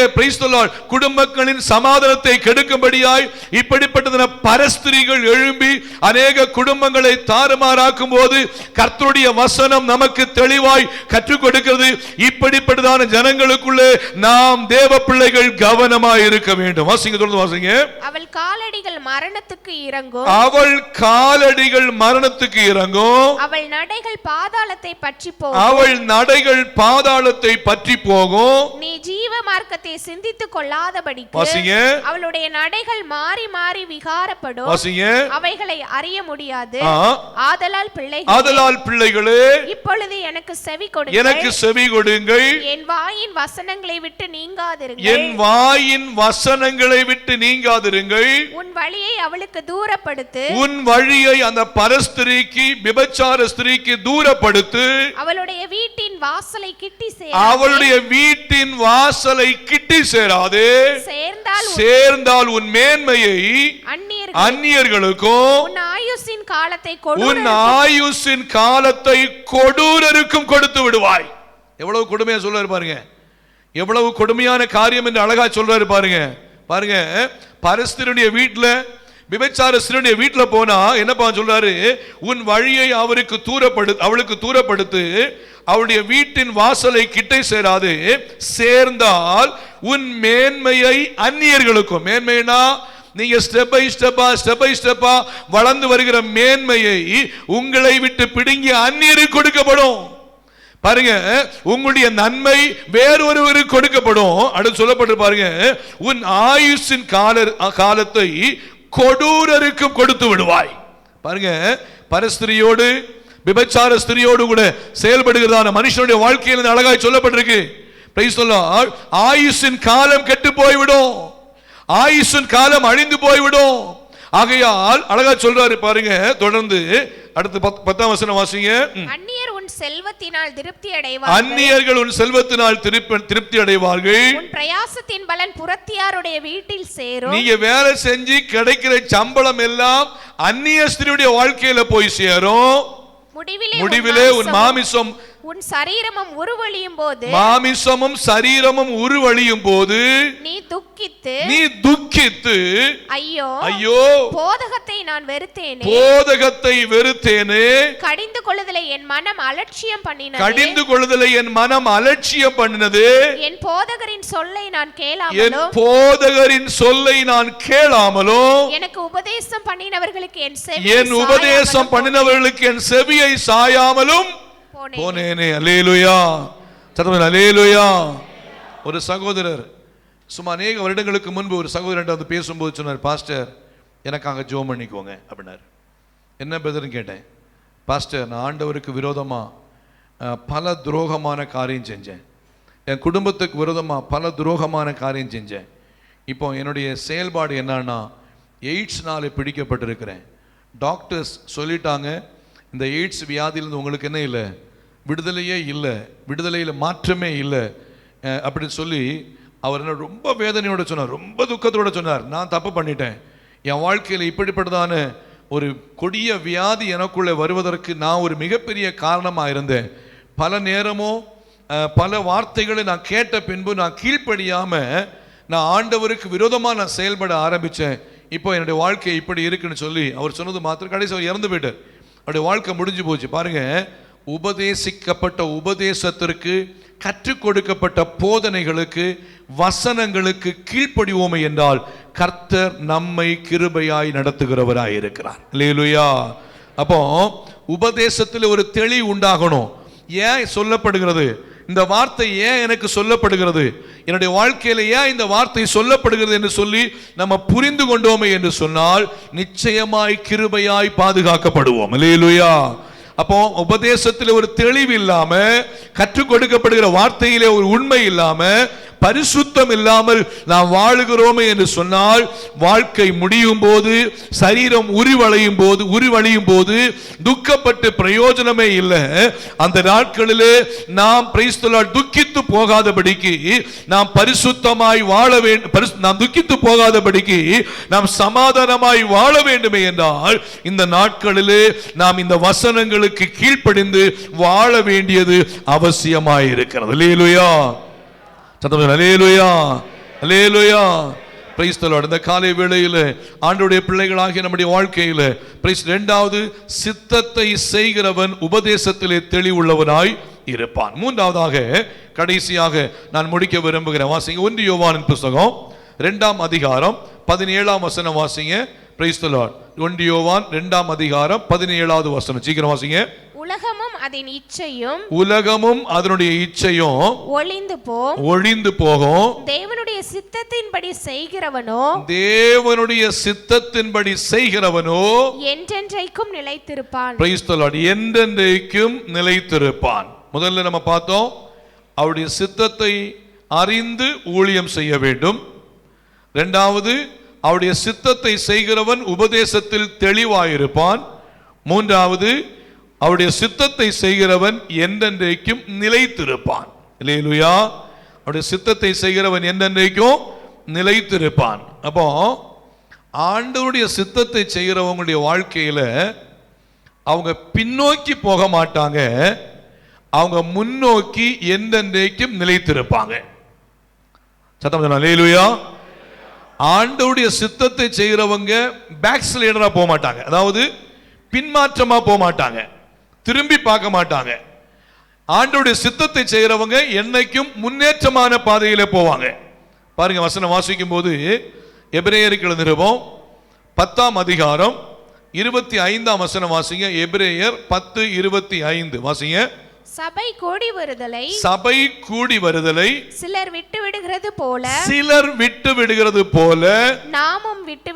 குடும்பங்களின் சமாதானத்தை கெடுக்கும்படியாய் இப்படிப்பட்டதான பரஸ்திரிகள் எழும்பி அநேக குடும்பங்களை தாறுமாறாக்கும் போது கர்த்தருடைய வசனம் நமக்கு தெளிவாய் கற்றுக் கொடுக்கிறது. இப்படிப்பட்டதான ஜனங்களுக்குள்ளே நாம் தேவ பிள்ளைகள் கவனமாய் இருக்க வேண்டும். வாசிங்க, தொடர்ந்து வாசிங்க. அவள் காலடிகள் மரணத்துக்கு இறங்கும். அவள் நடைகள் பாதாளத்தை பற்றி போகும். நீ ஜீவ மார்க்கத்தை சிந்தித்துக் கொள்ளாதபடிக்கு அவளுடைய நடைகள் மாறி மாறி விகாரப்படும். அவைகளை அறிய முடியாது. ஆதலால் பிள்ளைகளே, இப்பொழுது எனக்கு செவி கொடுங்கள். என் வாயின் வசனங்களை விட்டு நீங்காதிருங்கள். உன் வழியை அவளுக்கு தூரப்படுத்து. உன் வழியை அந்த பரஸ்திரிக்கு, விபச்சார ஸ்திரீக்கு தூரப்படுத்து. அவளுடைய வீட்டின் வாசலை கிட்டி சேராது. சேர்ந்தால் உன் மேன்மையை அந்நியர்களுக்கும் உன் ஆயுசின் காலத்தை கொடூரருக்கும் கொடுத்து விடுவாய். எவ்வளவு கொடுமையா சொல்றாரு பாருங்க, எவ்வளவு கொடுமையான காரியம் என்று அழகா சொல்றாரு பாருங்க. பரஸ்திரியுடைய வீட்டுல விபச்சார ஸ்திரீயுடைய வீட்டுல போனா என்னப்பா சொல்றாரு, உன் வழியை அவளுக்கு தூரப்படுத்து, அவளுடைய வீட்டின் வாசலை கிட்டே சேராது, சேர்ந்தால் உன் மேன்மையை அந்நியர்களுக்கும், மேன்மைனா நீங்க ஸ்டெப் பை ஸ்டெப்பா வளர்ந்து வருகிற மேன்மையை உங்களை விட்டு பிடுங்கி அந்நியருக்கு கொடுக்கப்படும். பாருங்க, உங்களுடைய நன்மை வேறொருவருக்கு கொடுக்கப்படும். அடுத்து சொல்லப்பட்டு பாருங்க, உன் ஆயுசின் காலத்தை கொடூரருக்கும் கொடுத்து விடுவாய். பாருங்க, பரஸ்திரியோடு விபச்சார ஸ்திரியோடு கூட செயல்படுகிறதான மனுஷனுடைய வாழ்க்கையில் அழகாய் சொல்லப்பட்டிருக்கு. Price the Lord. ஆயுசின் காலம் கெட்டு போய்விடும், ஆயுசின் காலம் அழிந்து போய்விடும். ஆகையால் அழகா சொல்றாரு பாருங்க. தொடர்ந்து அடுத்து 10ஆம் வசனம் வாசிங்க. அந்நியர் உன் செல்வத்தினால் திருப்தி அடைவார்கள், அந்நியர்கள் உன் செல்வத்தினால் திருப்தி அடைவார்கள். உன் பிரயாசத்தின் பலன் புறத்தியாருடைய வீட்டில் சேரும். நீங்க வேலை செஞ்சு கிடைக்கிற சம்பளம் எல்லாம் அந்நிய ஸ்திரியுடைய வாழ்க்கையில போய் சேரும். முடிவிலே உன் மாமிசம் உன் சரீரமும் உருவழியும் போது, மாமிசமும் சரீரமும் உருவழியும் போது நீ துக்கித்து ஐயோ போதகத்தை நான் வெறுத்தேனே, கடிந்து கொள்ளுதலை என் மனம் அலட்சியம் பண்ணினது, என் போதகரின் சொல்லை நான் கேளாமலும், எனக்கு உபதேசம் பண்ணினவர்களுக்கு என் செவியை சாயாமலும் போனேனே. அல்லேலூயா, அல்லேலூயா. ஒரு சகோதரர் சும்மா அநேக வருடங்களுக்கு முன்பு ஒரு சகோதரன் வந்து பேசும்போது சொன்னார், பாஸ்டர் எனக்காக ஜெபம் பண்ணிக்கோங்க அப்படின்னாரு. என்ன பிரதர்னு கேட்டேன். பாஸ்டர், நான் ஆண்டவருக்கு விரோதமாக பல துரோகமான காரியம் செஞ்சேன், என் குடும்பத்துக்கு விரோதமாக பல துரோகமான காரியம் செஞ்சேன். இப்போ என்னுடைய செயல்பாடு என்னன்னா, எய்ட்ஸ்னால பிடிக்கப்பட்டிருக்கிறேன். டாக்டர்ஸ் சொல்லிட்டாங்க, இந்த எய்ட்ஸ் வியாதியிலிருந்து உங்களுக்கு என்ன இல்லை, விடுதலையே இல்லை, விடுதலையில் மாற்றமே இல்லை அப்படின்னு சொல்லி அவர் என்ன ரொம்ப வேதனையோட சொன்னார், ரொம்ப துக்கத்தோட சொன்னார். நான் தப்பு பண்ணிட்டேன், என் வாழ்க்கையில் இப்படிப்பட்டதான ஒரு கொடிய வியாதி எனக்குள்ளே வருவதற்கு நான் ஒரு மிகப்பெரிய காரணமாக இருந்தேன். பல நேரமும் பல வார்த்தைகளை நான் கேட்ட பின்பு நான் கீழ்ப்படியாமல் நான் ஆண்டவருக்கு விரோதமாக நான் செயல்பட ஆரம்பித்தேன். இப்போ என்னுடைய வாழ்க்கை இப்படி இருக்குன்னு சொல்லி அவர் சொன்னது மாத்திரம் கடைசி அவர் இறந்து போயிட்டார். அவருடைய வாழ்க்கை முடிஞ்சு போச்சு. பாருங்க, உபதேசிக்கப்பட்ட உபதேசத்திற்கு, கற்றுக் கொடுக்கப்பட்ட போதனைகளுக்கு, வசனங்களுக்கு கீழ்ப்படிவோமே என்றால் கர்த்தர் நம்மை கிருபையாய் நடத்துகிறவராய் இருக்கிறார். அல்லேலூயா. அப்போ உபதேசத்தில் ஒரு தெளிவு உண்டாகணும். ஏன் சொல்லப்படுகிறது இந்த வார்த்தை, ஏன் எனக்கு சொல்லப்படுகிறது, என்னுடைய வாழ்க்கையில ஏன் இந்த வார்த்தை சொல்லப்படுகிறது என்று சொல்லி நம்ம புரிந்து கொண்டோமே என்று சொன்னால் நிச்சயமாய் கிருபையாய் பாதுகாக்கப்படுவோம். அல்லேலூயா. அப்போ உபதேசத்தில் ஒரு தெளிவு இல்லாம, கற்றுக் கொடுக்கப்படுகிற வார்த்தையிலே ஒரு உண்மை இல்லாம, பரிசுத்தம் இல்லாமல் நாம் வாழுகிறோமே என்று சொன்னால் வாழ்க்கை முடியும் போது, சரீரம் உருவழியும் போது துக்கப்பட்டு பிரயோஜனமே இல்லை. அந்த நாட்களிலே நாம் பிரைஸ் தி லார்ட் துக்கித்து போகாதபடிக்கு நாம் பரிசுத்தமாய் வாழ வேண்டும், நாம் துக்கித்து போகாதபடிக்கு நாம் சமாதானமாய் வாழ வேண்டுமே என்றால் இந்த நாட்களிலே நாம் இந்த வசனங்களுக்கு கீழ்ப்படிந்து வாழ வேண்டியது அவசியமாய் இருக்கிறது. அல்லேலூயா, அல்லேலூயா, அல்லேலூயா. Praise the lord. இந்த காலை வேளையில் ஆண்டவருடைய பிள்ளைகளாகிய நம்முடைய வாழ்க்கையில் பிரைஸ், இரண்டாவது, சித்தத்தை செய்கிறவன் உபதேசத்திலே தெளிவுள்ளவனாய் இருப்பான். மூன்றாவதாக, கடைசியாக நான் முடிக்க விரும்புகிறேன். வாசிங்க 1 யோவானின் புத்தகம் 2ஆம் அதிகாரம் 17ஆம் வசனம் வாசிங்க. Price the Lord. 1 யோவான் 2ஆம் அதிகாரம் 17வது வசனம். சீக்கிரம் வாசிங்க. உலகமும் அதனுடைய இச்சையும் ஒழிந்து போகும், தேவனுடைய சித்தத்தின்படி செய்கிறவனோ என்றென்றைக்கும் நிலைத்திருப்பான். Price the Lord. என்றென்றைக்கும் நிலைத்திருப்பான். முதல்ல நம்ம பார்த்தோம், அவருடைய சித்தத்தை அறிந்து ஊழியம் செய்ய வேண்டும். இரண்டாவது, அவருடைய சித்தத்தை செய்கிறவன் உபதேசத்தில் தெளிவாயிருப்பான். மூன்றாவது, அவருடைய சித்தத்தை செய்கிறவன் என்றென்றைக்கும் நிலைத்திருப்பான். அல்லேலூயா. அவருடைய சித்தத்தை செய்கிறவன் என்றென்றைக்கும் நிலைத்திருப்பான். அப்போ ஆண்டவருடைய சித்தத்தை செய்கிறவங்களுடைய வாழ்க்கையில அவங்க பின்னோக்கி போக மாட்டாங்க, அவங்க முன்னோக்கி என்றென்றைக்கும் நிலைத்திருப்பாங்க. சத்தம் சொன்னா அல்லேலூயா. ஆண்டவருடைய சித்தத்தை செய்கிறவங்க பேக் ஸ்லைடரா போக மாட்டாங்க, அதாவது பின்மாற்றமா போக மாட்டாங்க, திரும்பி பார்க்க மாட்டாங்க. ஆண்டவருடைய சித்தத்தை செய்கிறவங்க என்னைக்கும் முன்னேற்றமான பாதையில போவாங்க. பாருங்க, வசனம் வாசிக்கும் போது எபிரேயருக்கு நிருபம் 10ஆம் அதிகாரம் 25ஆம் வசனம் வாசிங்க. எபிரேயர் 10:25 வாசிங்க. சபை கூடி வருதலை சிலர் விட்டு விடுகிறது போல நாமும் விட்டு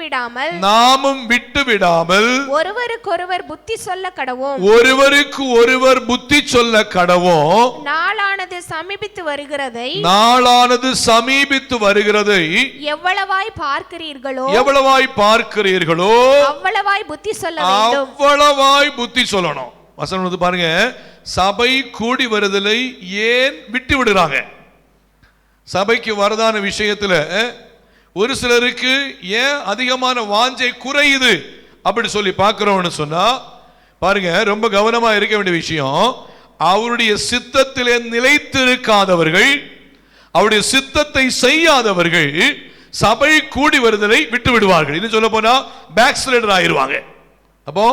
விடாமல் ஒருவருக்கொருவர் புத்தி சொல்ல கடவோம். நாளானது சமீபித்து வருகிறதை எவ்வளவாய் பார்க்கிறீர்களோ அவ்வளவாய் புத்தி சொல்லணும். வசனம் வந்து பாருங்க, சபை கூடி வருதலை ஏன் விட்டு விடுறாங்க? சபைக்கு வரதான விஷயத்துல ஒரு சிலருக்கு ஏன் அதிகமான வாஞ்சை குறையுது அப்படி சொல்லி பார்க்கிறோம்னு சொன்னா, பாருங்க, ரொம்ப கவனமா இருக்க வேண்டிய விஷயம். அவருடைய சித்தத்திலே நிலைத்திருக்காதவர்கள், அவருடைய சித்தத்தை செய்யாதவர்கள் சபை கூடி வருதலை விட்டு விடுவார்கள். இது சொல்ல போனா பேக் ஸ்லைடர் ஆயிருவாங்க. அப்போ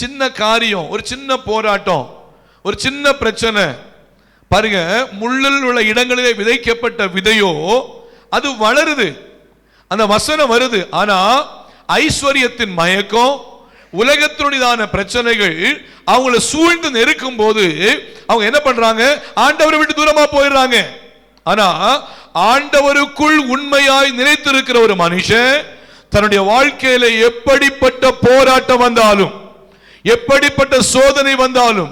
சின்ன காரியம், ஒரு சின்ன போராட்டம், ஒரு சின்ன பிரச்சனை, பாருங்க, முள்ளில் உள்ள இடங்களிலே விதைக்கப்பட்ட விதையோ அது வளருது, அந்த வசனம் வருது. ஆனா ஐஸ்வர்யத்தின் மயக்கம், உலகத்தினுடையதான பிரச்சனைகள் அவங்களை சூழ்ந்து நெருக்கும் போது அவங்க என்ன பண்றாங்க? ஆண்டவரை விட்டு தூரமா போயிடுறாங்க. ஆனா ஆண்டவருக்குள் உண்மையாய் நிலைத்திருக்கிற ஒரு மனுஷன் தன்னுடைய வாழ்க்கையில எப்படிப்பட்ட போராட்டம் வந்தாலும், எப்படிப்பட்ட சோதனை வந்தாலும்,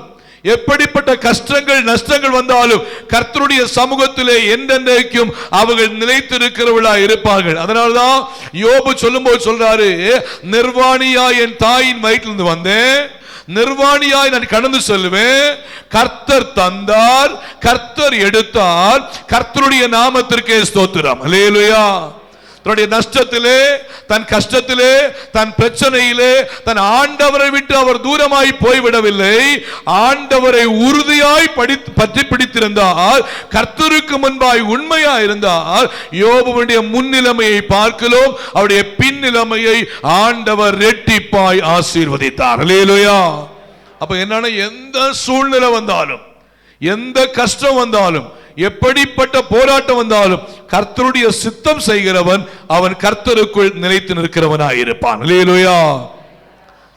எப்படிப்பட்ட கஷ்டங்கள் நஷ்டங்கள் வந்தாலும் கர்த்தருடைய சமூகத்திலே என்றென்றைக்கும் அவர்கள் நிலைத்திருக்கிறவர்களா இருப்பார்கள். அதனால்தான் யோபு சொல்லும்போது சொல்றாரு, நிர்வாணியாய் என் தாயின் வயிற்றிலிருந்து வந்தேன், நிர்வாணியாய் நான் கடந்து செல்வேன். கர்த்தர் தந்தார், கர்த்தர் எடுத்தார், கர்த்தருடைய நாமத்திற்கே ஸ்தோத்திரம். அல்லேலூயா. தன்னுடைய நஷ்டத்திலே, தன் கஷ்டத்திலே, தன் பிரச்சனையிலே தன் ஆண்டவரை விட்டு அவர் தூரமாய் போய்விடவில்லை. ஆண்டவரை உறுதியாய் பற்றி பிடித்திருந்தால், கர்த்தருக்கு முன்பாய் உண்மையா இருந்தால், யோபுவுடைய முன்னிலைமையை பார்க்கிறோம், அவருடைய பின்னிலைமையை ஆண்டவர் ரெட்டிப்பாய் ஆசீர்வதித்தார். அல்லேலூயா. அப்ப என்னன்னா, எந்த சூழ்நிலை வந்தாலும், எந்த கஷ்டம் வந்தாலும், எப்படிப்பட்ட போராட்டம் வந்தாலும் கர்த்தருடைய சித்தம் செய்கிறவன் அவன் கர்த்தருக்குள் நிலைத்து நிற்கிறவனாய் இருப்பான். அல்லேலூயா.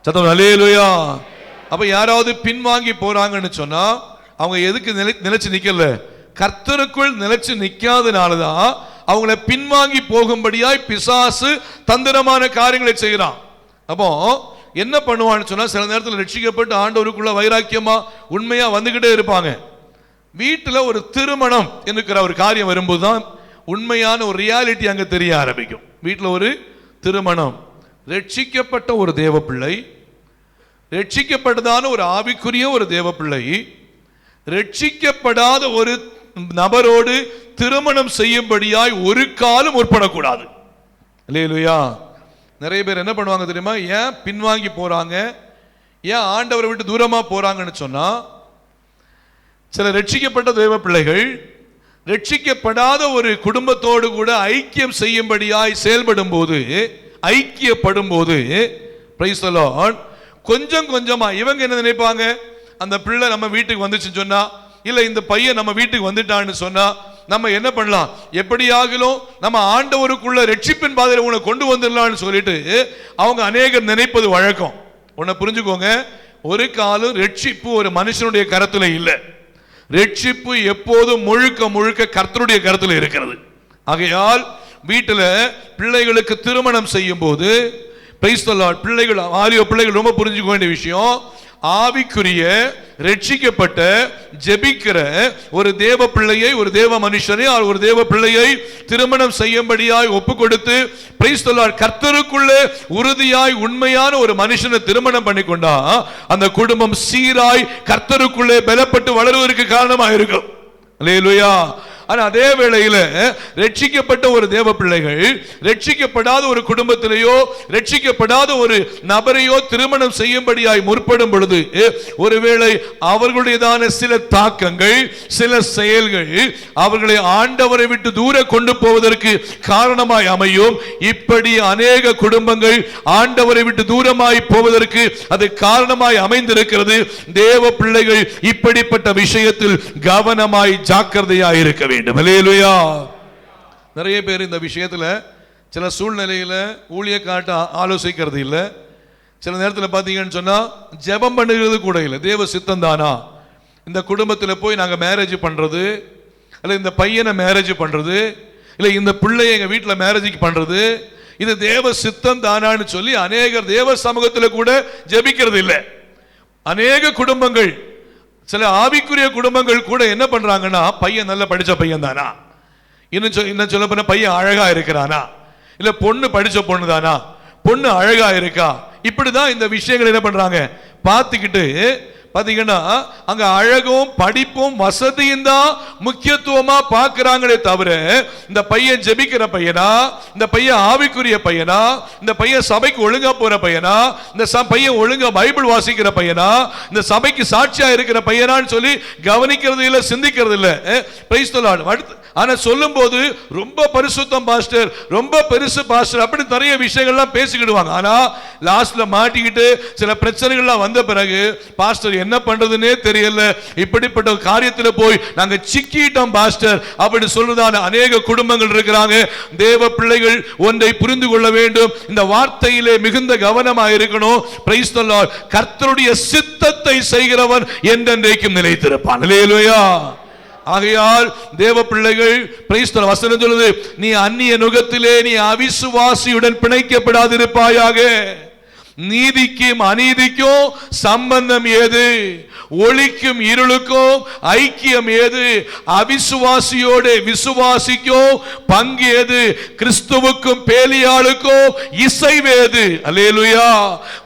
சத்தம் அல்லேலூயா. அப்ப யாராவது பின்வாங்கி போறாங்கன்னு சொன்னா அவங்க எதுக்கு நிலைச்சு நிக்கல? கர்த்தருக்குள் நிலைச்சு நிக்காதனாலதான் அவங்கள பின்வாங்கி போகும்படியாய் பிசாசு தந்திரமான காரியங்களை செய்யறான். அப்போ என்ன பண்ணுவான்னு சொன்னா, சில நேரத்தில் ரட்சிக்கப்பட்டு ஆண்டவருக்குள்ள வைராக்கியமா உண்மையா வந்துகிட்டே இருப்பாங்க. வீட்டில் ஒரு திருமணம் என்கிற ஒரு காரியம் வரும்போது தான் உண்மையான ஒரு ரியாலிட்டி அங்கே தெரிய ஆரம்பிக்கும். வீட்டில் ஒரு திருமணம், ரட்சிக்கப்பட்ட ஒரு தேவ பிள்ளை, ரட்சிக்கப்பட்டதான ஒரு ஆவிக்குரிய ஒரு தேவ பிள்ளை ரட்சிக்கப்படாத ஒரு நபரோடு திருமணம் செய்யும்படியாய் ஒரு காலம் முற்படக்கூடாது. அல்லேலூயா. நிறைய பேர் என்ன பண்ணுவாங்க தெரியுமா? ஏன் பின்வாங்கி போறாங்க, ஏன் ஆண்டவரை விட்டு தூரமா போறாங்கன்னு சொன்னா, சில ரட்சிக்கப்பட்ட தேவ பிள்ளைகள் ரட்சிக்கப்படாத ஒரு குடும்பத்தோடு கூட ஐக்கியம் செய்யும்படியாய் செயல்படும் போது, ஐக்கியப்படும் போது, பிரைஸ் தி லார்ட், கொஞ்சம் கொஞ்சமா இவங்க என்ன நினைப்பாங்க? அந்த பிள்ளை நம்ம வீட்டுக்கு வந்துச்சுன்னு சொன்னா, இல்ல இந்த பையன் நம்ம வீட்டுக்கு வந்துட்டான்னு சொன்னா நம்ம என்ன பண்ணலாம்? எப்படியாகிலும் நம்ம ஆண்டவருக்குள்ள ரட்சிப்பின் பாதையில உங்களை கொண்டு வந்துடலாம்னு சொல்லிட்டு அவங்க அநேகர் நினைப்பது வழக்கம். உன்னை புரிஞ்சுக்கோங்க, ஒரு காலம் ரட்சிப்பு ஒரு மனுஷனுடைய கரத்துல இல்லை. ரட்சிப்பு எப்போதும் முழுக்க முழுக்க கர்த்தருடைய கருத்துல இருக்கிறது. ஆகையால் வீட்டில் பிள்ளைகளுக்கு திருமணம் செய்யும் போது, பிள்ளைகள் ஆலிய பிள்ளைகள் ரொம்ப புரிஞ்சுக்க வேண்டிய விஷயம், ஆவிக்குரிய ரட்சிக்கப்பட்ட ஜெபிக்கிற ஒரு தேவ பிள்ளையை, ஒரு தேவ மனுஷனை, ஒரு தேவ பிள்ளையை திருமணம் செய்யும்படியாய் ஒப்பு கொடுத்து, பிரைஸ் தி லார்ட், கர்த்தருக்குள்ளே உறுதியாய் உண்மையான ஒரு மனுஷனை திருமணம் பண்ணி கொண்டா அந்த குடும்பம் சீராய் கர்த்தருக்குள்ளே பலப்பட்டு வளருவதற்கு காரணமாக இருக்கும். அல்லேலூயா. ஆனா அதே வேளையில ரட்சிக்கப்பட்ட ஒரு தேவ பிள்ளைகள் ரட்சிக்கப்படாத ஒரு குடும்பத்திலேயோ ரட்சிக்கப்படாத ஒரு நபரையோ திருமணம் செய்யும்படியாய் முற்படும் பொழுது ஒருவேளை அவர்களுடையதான சில தாக்கங்கள் சில செயல்கள் அவர்களை ஆண்டவரை விட்டு தூர கொண்டு போவதற்கு காரணமாய் அமையும். இப்படி அநேக குடும்பங்கள் ஆண்டவரை விட்டு தூரமாய் போவதற்கு அது காரணமாய் அமைந்திருக்கிறது. தேவ பிள்ளைகள் இப்படிப்பட்ட விஷயத்தில் கவனமாய் ஜாக்கிரதையாய் இருக்க வேண்டும். அல்லேலூயா. நிறைய பேர் இந்த விஷயத்துல சில சூழ்நிலையில ஊழிய காட்ட ஆலோசிக்கிறது இல்லை. சில நேரத்தில் பார்த்தீங்கன்னு சொன்னா ஜெபம் பண்ணுகிறது கூட இல்லை. தேவ சித்தம் தானா இந்த குடும்பத்தில் போய் நாங்கள் மேரேஜ் பண்றது, இல்லை இந்த பையனை மேரேஜ் பண்றது, இல்லை இந்த பிள்ளைய எங்க வீட்டில் மேரேஜுக்கு பண்றது, இது தேவ சித்தம் தானான்னு சொல்லி அநேகர் தேவ சமூகத்தில் கூட ஜெபிக்கிறது இல்லை. அநேக குடும்பங்கள், சில ஆவிக்குரிய குடும்பங்கள் கூட என்ன பண்றாங்கன்னா, பையன் நல்ல படிச்ச பையன் தானா, இன்னும் சொல்ல போன பையன் அழகா இருக்கிறானா, இல்ல பொண்ணு படிச்ச பொண்ணு தானா, பொண்ணு அழகா இருக்கா, இப்படிதான் இந்த விஷயங்கள் என்ன பண்றாங்க பார்த்துக்கிட்டு பாத்தீங்கன்னா அங்க அழகும் படிப்பும் வசதியும் தான் முக்கியத்துவமா பார்க்கிறாங்களே தவிர இந்த பையன் ஜெபிக்கிற பையனா, இந்த பையன் ஆவிக்குரிய பையனா, இந்த பையன் சபைக்கு ஒழுங்கா போற பையனா, இந்த பையன் ஒழுங்கா பைபிள் வாசிக்கிற பையனா, இந்த சபைக்கு சாட்சியா இருக்கிற பையனான்னு சொல்லி கவனிக்கிறது இல்லை, சிந்திக்கிறது இல்லை. Price the Lord. ஆனா சொல்லும் போது ரொம்ப பரிசுத்தம் பாஸ்டர், ரொம்ப பெருசு பாஸ்டர், அப்படி நிறைய விஷயங்கள்லாம் பேசிக்கிடுவாங்க. ஆனா லாஸ்ட்ல மாட்டிக்கிட்டு சில பிரச்சனைகள்லாம் வந்த பிறகு பாஸ்டர் என்ன பண்றதுன்னே தெரியல, இப்படிப்பட்ட காரியத்தில் போய் நாங்க சிக்கிட்டோம் பாஸ்டர் அப்படி சொல்றதான அநேக குடும்பங்கள் இருக்கிறாங்க. தேவ பிள்ளைகள் ஒன்றை புரிந்து கொள்ள வேண்டும், இந்த வார்த்தையிலே மிகுந்த கவனமாக இருக்கணும். Price the Lord. கர்த்தருடைய சித்தத்தை செய்கிறவன் என்றென்றைக்கும் நிலைத்திருப்பான். அல்லேலூயா. ஆகையால் தேவ பிள்ளைகள் பிரைஸ் தி லார்ட் வசனம் சொல்லுது, நீ அந்நிய நுகத்திலே நீ அவிசுவாசியுடன் பிணைக்கப்படாதிருப்பாயாக. நீதிக்கும் அநீதிக்கும் சம்பந்தம் ஏது? ஒளிக்கும் இருளுக்கும் ஐக்கியம் ஏது? அவிசுவாசியோட விசுவாசிக்கும் பங்கு ஏது? கிறிஸ்துவுக்கும் பேலியாளுக்கும் இசைவேது. அல்லேலூயா.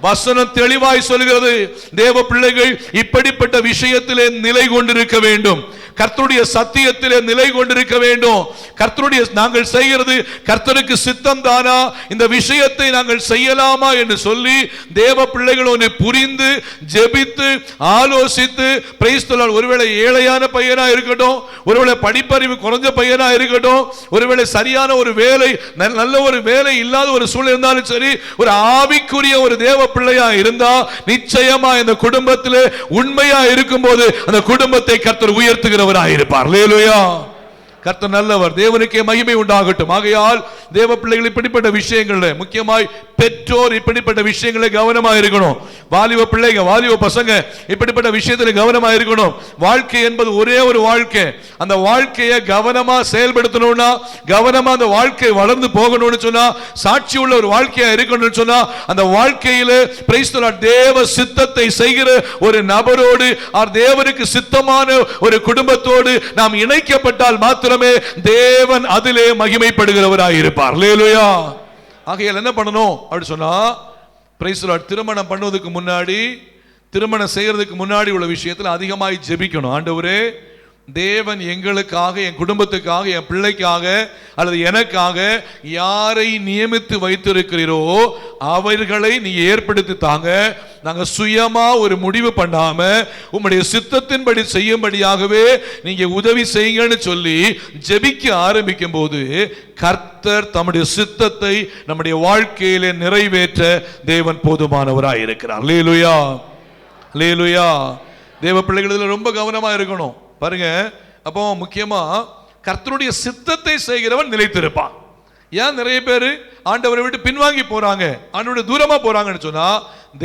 வசனம் தெளிவாய் சொல்கிறது. தேவ பிள்ளைகள் இப்படிப்பட்ட விஷயத்திலே நிலை கொண்டிருக்க வேண்டும். கர்த்தருடைய சத்தியத்திலே நிலை கொண்டிருக்க வேண்டும். கர்த்தருடைய நாங்கள் செய்கிறது கர்த்தருக்கு சித்தம் தானா, இந்த விஷயத்தை நாங்கள் செய்யலாமா என்று சொல்லி தேவ பிள்ளைகள் ஒன்று புரிந்து ஜெபித்து ஆலோசித்து பிரைஸ் தி லார்ட். ஒருவேளை ஏழையான பையனா இருக்கட்டும், ஒருவேளை படிப்பறிவு குறைஞ்ச பையனா இருக்கட்டும், ஒருவேளை சரியான ஒரு வேலை நல்ல ஒரு வேலை இல்லாத ஒரு சூழ்நிலை இருந்தாலும் சரி, ஒரு ஆவிக்குரிய ஒரு தேவ பிள்ளையா இருந்தா நிச்சயமா இந்த குடும்பத்திலே உண்மையா இருக்கும்போது அந்த குடும்பத்தை கர்த்தர் உயர்த்துகிறார். அல்லேலூயா. கர்த்தர் நல்லவர். தேவனுக்கே மகிமை உண்டாகட்டும். ஆகையால் தேவ பிள்ளைகள் இப்படிப்பட்ட விஷயங்கள்ல முக்கியமாய் பெற்றோர் இப்படிப்பட்ட விஷயங்களை கவனமா இருக்கணும். வாலிப பிள்ளைங்க வாலிப பசங்க இப்படிப்பட்ட விஷயத்துல கவனமா இருக்கணும். வாழ்க்கை என்பது ஒரே ஒரு வாழ்க்கை. அந்த வாழ்க்கையை கவனமா செயல்படுத்தணும்னா, கவனமா அந்த வாழ்க்கை வளர்ந்து போகணும்னு சொன்னா, சாட்சி உள்ள ஒரு வாழ்க்கையா இருக்கணும்னு சொன்னா, அந்த வாழ்க்கையில பிரைஸ் தி லார்ட் தேவ சித்தத்தை செய்கிற ஒரு நபரோடு தேவனுக்கு சித்தமான ஒரு குடும்பத்தோடு நாம் இணைக்கப்பட்டால் மாத்திரமே தேவன் அதிலே மகிமைப்படுகிறவராய் இருப்பார். அல்லேலூயா. ஆகையால் என்ன பண்ணணும் அப்படி சொன்னா, பிரைஸ் தி லார்ட் திருமணம் பண்ணுவதற்கு முன்னாடி, திருமணம் செய்யறதுக்கு முன்னாடி உள்ள விஷயத்தில் அதிகமாய் ஜெபிக்கணும். ஆண்டவரே, தேவன் எங்களுக்காக, என் குடும்பத்துக்காக, என் பிள்ளைக்காக அல்லது எனக்காக யாரை நியமித்து வைத்திருக்கிறீரோ அவர்களை நீ ஏற்படுத்தி தாங்க. நாங்க சுயமா ஒரு முடிவு பண்ணாம உம்முடைய சித்தத்தின்படி செய்யும்படியாகவே நீங்க உதவி செய்யுங்கன்னு சொல்லி ஜெபிக்க ஆரம்பிக்கும் போது கர்த்தர் தம்முடைய சித்தத்தை நம்முடைய வாழ்க்கையிலே நிறைவேற்ற தேவன் போதுமானவராய் இருக்கிறார். அல்லேலூயா. அல்லேலூயா. தேவ பிள்ளைகள் ரொம்ப கவனமா இருக்கணும். பாருங்க, அப்போ முக்கியமா கர்த்தருடைய சித்தத்தை செய்கிறவன் நிலைத்திருப்பான். ஏன் நிறைய பேர் ஆண்டவரை விட்டு பின்வாங்கி போறாங்க, ஆண்டவருடைய தூரமா போறாங்கன்னு சொன்னா,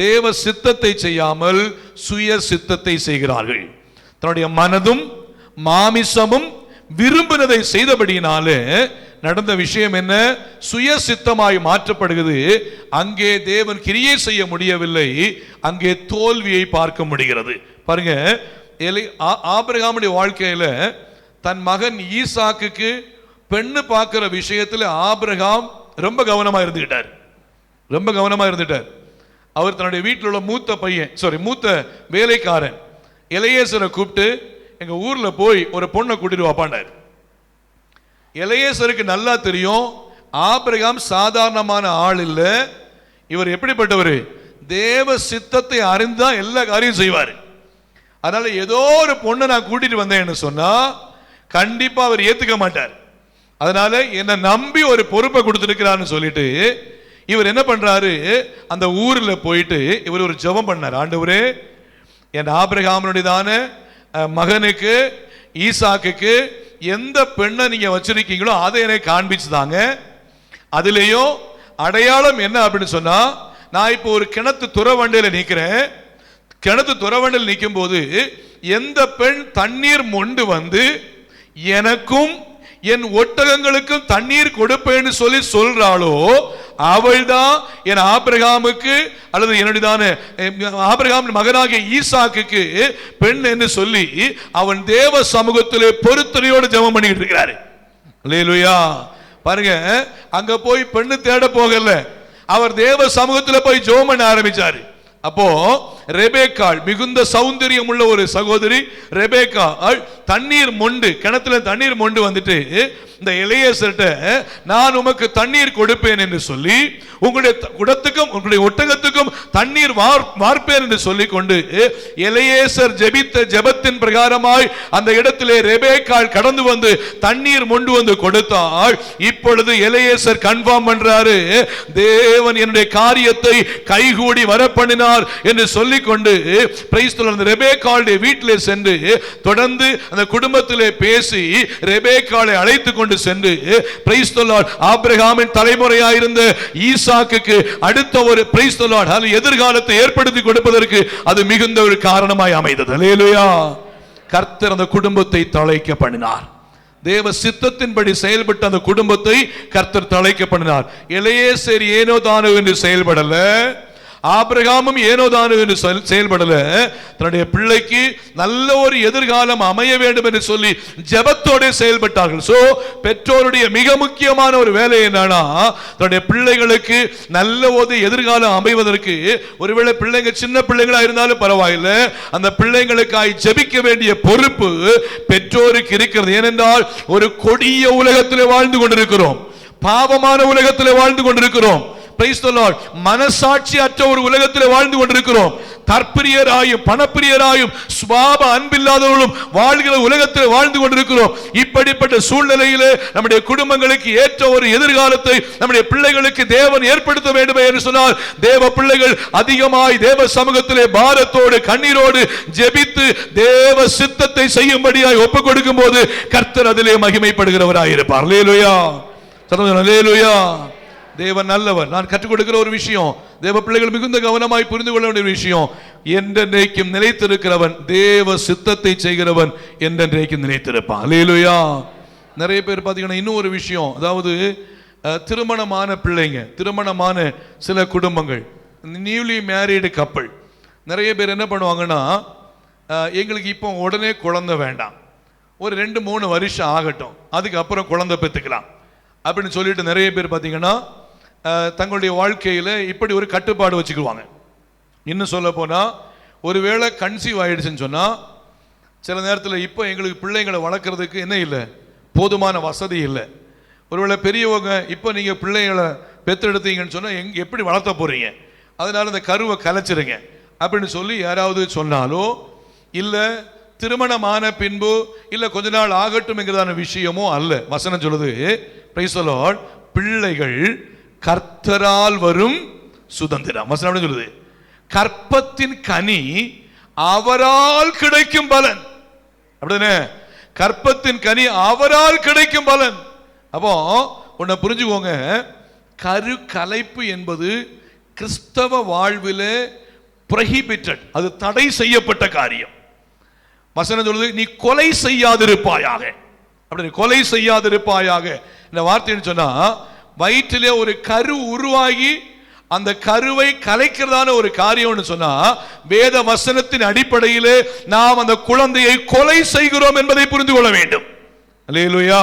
தேவ சித்தத்தை செய்யாமல் சுய சித்தத்தை செய்கிறார்கள். தன்னுடைய மனதும் மாமிசமும் விரும்பினதை செய்தபடியினாலே நடந்த விஷயம் என்ன? சுய சித்தமாய் மாற்றப்படுகிறது. அங்கே தேவன் கிரியை செய்ய முடியவில்லை, அங்கே தோல்வியை பார்க்க முடிகிறது. பாருங்க, ஆபிரகாமுடைய வாழ்க்கையில தன் மகன் ஈசாக்குக்கு பெண்ணு பார்க்கிற விஷயத்தில் ஆபிரகாம் ரொம்ப கவனமா இருந்துட்டார். ரொம்ப கவனமா இருந்துட்டார். அவர் தன்னுடைய வீட்டில் உள்ள மூத்த வேலைக்காரன் எலியேசரை கூப்பிட்டு, எங்க ஊர்ல போய் ஒரு பொண்ணை கூட்டிட்டு வாப்பாண்டார். எலியேசருக்கு நல்லா தெரியும் ஆபிரகாம் சாதாரணமான ஆள் இல்ல, இவர் எப்படிப்பட்டவர், தேவ சித்தத்தை அறிந்துதான் எல்லா காரியம் செய்வார். அதனால ஏதோ ஒரு பொண்ணை நான் கூட்டிட்டு வந்தேன்னு சொன்னா கண்டிப்பா அவர் ஏத்துக்க மாட்டார். அதனால என்னை நம்பி ஒரு பொறுப்பை கொடுத்துருக்கிறான்னு சொல்லிட்டு இவர் என்ன பண்றாரு, அந்த ஊர்ல போயிட்டு இவர் ஒரு ஜெபம் பண்ணார். ஆண்டவரே, என் ஆபிரகாமுடையதான மகனுக்கு ஈசாக்குக்கு எந்த பெண்ணை நீங்க வச்சிருக்கீங்களோ அதை எனக்கு காண்பிச்சுதாங்க. அதுலயும் அடையாளம் என்ன அப்படின்னு சொன்னா, நான் இப்போ ஒரு கிணத்து துறவண்டையில நிக்கிறேன். கிணத்து துறவண்டையில் நிற்கும் போது எந்த பெண் தண்ணீர் மொண்டு வந்து எனக்கும் என் ஒட்டகங்களுக்கும் தண்ணீர் கொடுப்பேன்னு சொல்லி சொல்றாளோ அவள்தான் என் ஆபிரகாமுக்கு அல்லது என்னுடையதான ஆபிரகாம் மகனாகிய ஈசாக்குக்கு பெண் என்று சொல்லி அவன் தேவ சமூகத்திலே பொறுத்தலையோடு ஜெபம் பண்ணிட்டு இருக்கிறாரு. அல்லேலூயா. பாருங்க, அங்க போய் பெண்ணு தேட போகல, அவர் தேவ சமூகத்தில் போய் ஜெபம் பண்ண ஆரம்பிச்சாரு. அப்போ ரெபேக்காள் மிகுந்த சௌந்தரியம் உள்ள ஒரு சகோதரி ரெபேக்காள் தண்ணீர் மொண்டு, கிணத்துல தண்ணீர் மொண்டு வந்துட்டு இந்த எலியேசர்ட்ட நான் உமக்கு தண்ணீர் கொடுப்பேன் என்று சொல்லி உங்களுடைய குடத்துக்கும் உங்களுடைய ஒட்டகத்துக்கும் தண்ணீர் வார்ப்பேன் என்று சொல்லிக் கொண்டு எலியேசர் ஜெபித்த ஜெபத்தின் பிரகாரமாய் அந்த இடத்திலே ரெபேக்காள் கடந்து வந்து தண்ணீர் மொண்டு வந்து கொடுத்தாள். இப்பொழுது எலியேசர் கன்ஃபார்ம் பண்றாரு, தேவன் என்னுடைய காரியத்தை கைகூடி வரப்பண்ணினார் என்று சொல்லிக் கொண்டு அந்த ரெபேக்காளுடைய வீட்டிலே சென்று தொடர்ந்து அந்த குடும்பத்திலே பேசி ரெபேக்காளை அழைத்துக் கொண்டு சென்று பிரைஸ் தி லார்ட் ஆபிரகாமின் தலைமுறையாயிருந்த ஈசாக்குக்கு அடுத்த ஒரு பிரைஸ் தி லார்ட் எதிர்காலத்தை ஏற்படுத்தி கொடுப்பதற்கு அது மிகுந்த ஒரு காரணமாய் அமைந்தது. அல்லேலூயா. கர்த்தர் அந்த குடும்பத்தை தழைக்க பண்ணினார். தேவ சித்தத்தின்படி செயல்பட்ட அந்த குடும்பத்தை கர்த்தர் தழைக்க பண்ணினார். எலியேசர் ஏனோ தானோ என்று செயல்படல, ஆபிரகாமும் ஏனோதானோ என்று செயல்படல, தன்னுடைய பிள்ளைக்கு நல்ல ஒரு எதிர்காலம் அமைய வேண்டும் என்று சொல்லி ஜெபத்தோடு செயல்பட்டார்கள். சோ பெற்றோருடைய மிக முக்கியமான ஒரு வேலை என்னன்னா, தன்னுடைய பிள்ளைகளுக்கு நல்ல ஒரு எதிர்காலம் அமைவதற்கு, ஒருவேளை பிள்ளைங்க சின்ன பிள்ளைகளா இருந்தாலும் பரவாயில்லை, அந்த பிள்ளைகளுக்காய் ஜெபிக்க வேண்டிய பொறுப்பு பெற்றோருக்கு இருக்கிறது. ஏனென்றால் ஒரு கொடிய உலகத்திலே வாழ்ந்து கொண்டிருக்கிறோம், பாவமான உலகத்திலே வாழ்ந்து கொண்டிருக்கிறோம். Price the Lord. மனசாட்சி அற்ற ஒரு உலகத்தில் வாழ்ந்து கொண்டிருக்கிறோம். தற்பிரியராயும் பணப்பிரியராயும் சுபாவ அன்பில்லாதவர்களும் வாழ்கிற உலகத்தில் வாழ்ந்து கொண்டிருக்கிறோம். இப்படிப்பட்ட சூழ்நிலையிலே நம்முடைய குடும்பங்களுக்கு ஏற்ற ஒரு எதிர்காலத்தை நம்முடைய பிள்ளைகளுக்கு தேவன் ஏற்படுத்த வேண்டும் என்று சொன்னால், தேவ பிள்ளைகள் அதிகமாய் தேவ சமூகத்திலே பாரத்தோடு கண்ணீரோடு ஜெபித்து தேவ சித்தத்தை செய்யும்படியாய் ஒப்புக் கொடுக்கும் போது கர்த்தர் அதிலே மகிமைப்படுகிறவராய் இருப்பார். அல்லேலூயா. அல்லேலூயா. தேவன் நல்லவர். நான் கற்றுக் கொடுக்கிற ஒரு விஷயம், தேவ பிள்ளைகள் மிகுந்த கவனமாய் புரிந்து கொள்ள வேண்டிய விஷயம், என்றென்றைக்கும் நிலைத்திருக்கிறவன், தேவ சித்தத்தை செய்கிறவன் என்றென்றைக்கும் நிலைத்திருப்பான். அல்லேலூயா. நிறைய பேர் பார்த்தீங்கன்னா இன்னும் ஒரு விஷயம், அதாவது திருமணமான பிள்ளைங்க, திருமணமான சில குடும்பங்கள், நியூலி மேரீடு கப்பல், நிறைய பேர் என்ன பண்ணுவாங்கன்னா, எங்களுக்கு இப்போ உடனே குழந்தை வேண்டாம், ஒரு 2-3 வருஷம் ஆகட்டும், அதுக்கப்புறம் குழந்தை பெற்றுக்கலாம் அப்படின்னு சொல்லிட்டு நிறைய பேர் பார்த்தீங்கன்னா தங்களுடைய வாழ்க்கையில் இப்படி ஒரு கட்டுப்பாடு வச்சுக்குவாங்க. இன்னும் சொல்ல போனால், ஒருவேளை கன்சீவ் ஆயிடுச்சுன்னு சொன்னால், சில நேரத்தில் இப்போ எங்களுக்கு பிள்ளைங்களை வளர்க்குறதுக்கு என்ன இல்லை, போதுமான வசதி இல்லை. ஒருவேளை பெரியவங்க இப்போ நீங்கள் பிள்ளைங்களை பெற்றெடுத்தீங்கன்னு சொன்னால் எப்படி வளர்த்த போகிறீங்க, அதனால இந்த கருவை கலைச்சிருங்க அப்படின்னு சொல்லி யாராவது சொன்னாலோ, இல்லை திருமணமான பின்பு இல்லை கொஞ்ச நாள் ஆகட்டும்ங்கிறதான விஷயமோ அல்ல. வசனம் சொல்லுது, பிரைஸ் தி லார்ட், பிள்ளைகள் கர்த்தரால் வரும் சுதந்திரம். வசனம் அப்படி சொல்லுது, கற்பத்தின் கனி அவரால் கிடைக்கும் பலன். அப்படிதானே, கற்பத்தின் கனி அவரால் கிடைக்கும் பலன். அப்போ உன்னை புரிஞ்சுக்கோங்க, கரு கலைப்பு என்பது கிறிஸ்தவ வாழ்விலே prohibited, அது தடை செய்யப்பட்ட காரியம். வசனம் சொல்லுது, நீ கொலை செய்யாதிருப்பாயாக. அப்படி கொலை செய்யாதிருப்பாயாக இந்த வார்த்தைன்னு சொன்னா, வயிற்றிலே ஒரு கரு உருவாகி அந்த கருவை கலைக்கிறதான ஒரு காரியம்னு சொன்னா, வேத வசனத்தின் அடிப்படையிலே நாம் அந்த குழந்தையை கொலை செய்கிறோம் என்பதை புரிந்து கொள்ள வேண்டும். அல்லேலூயா.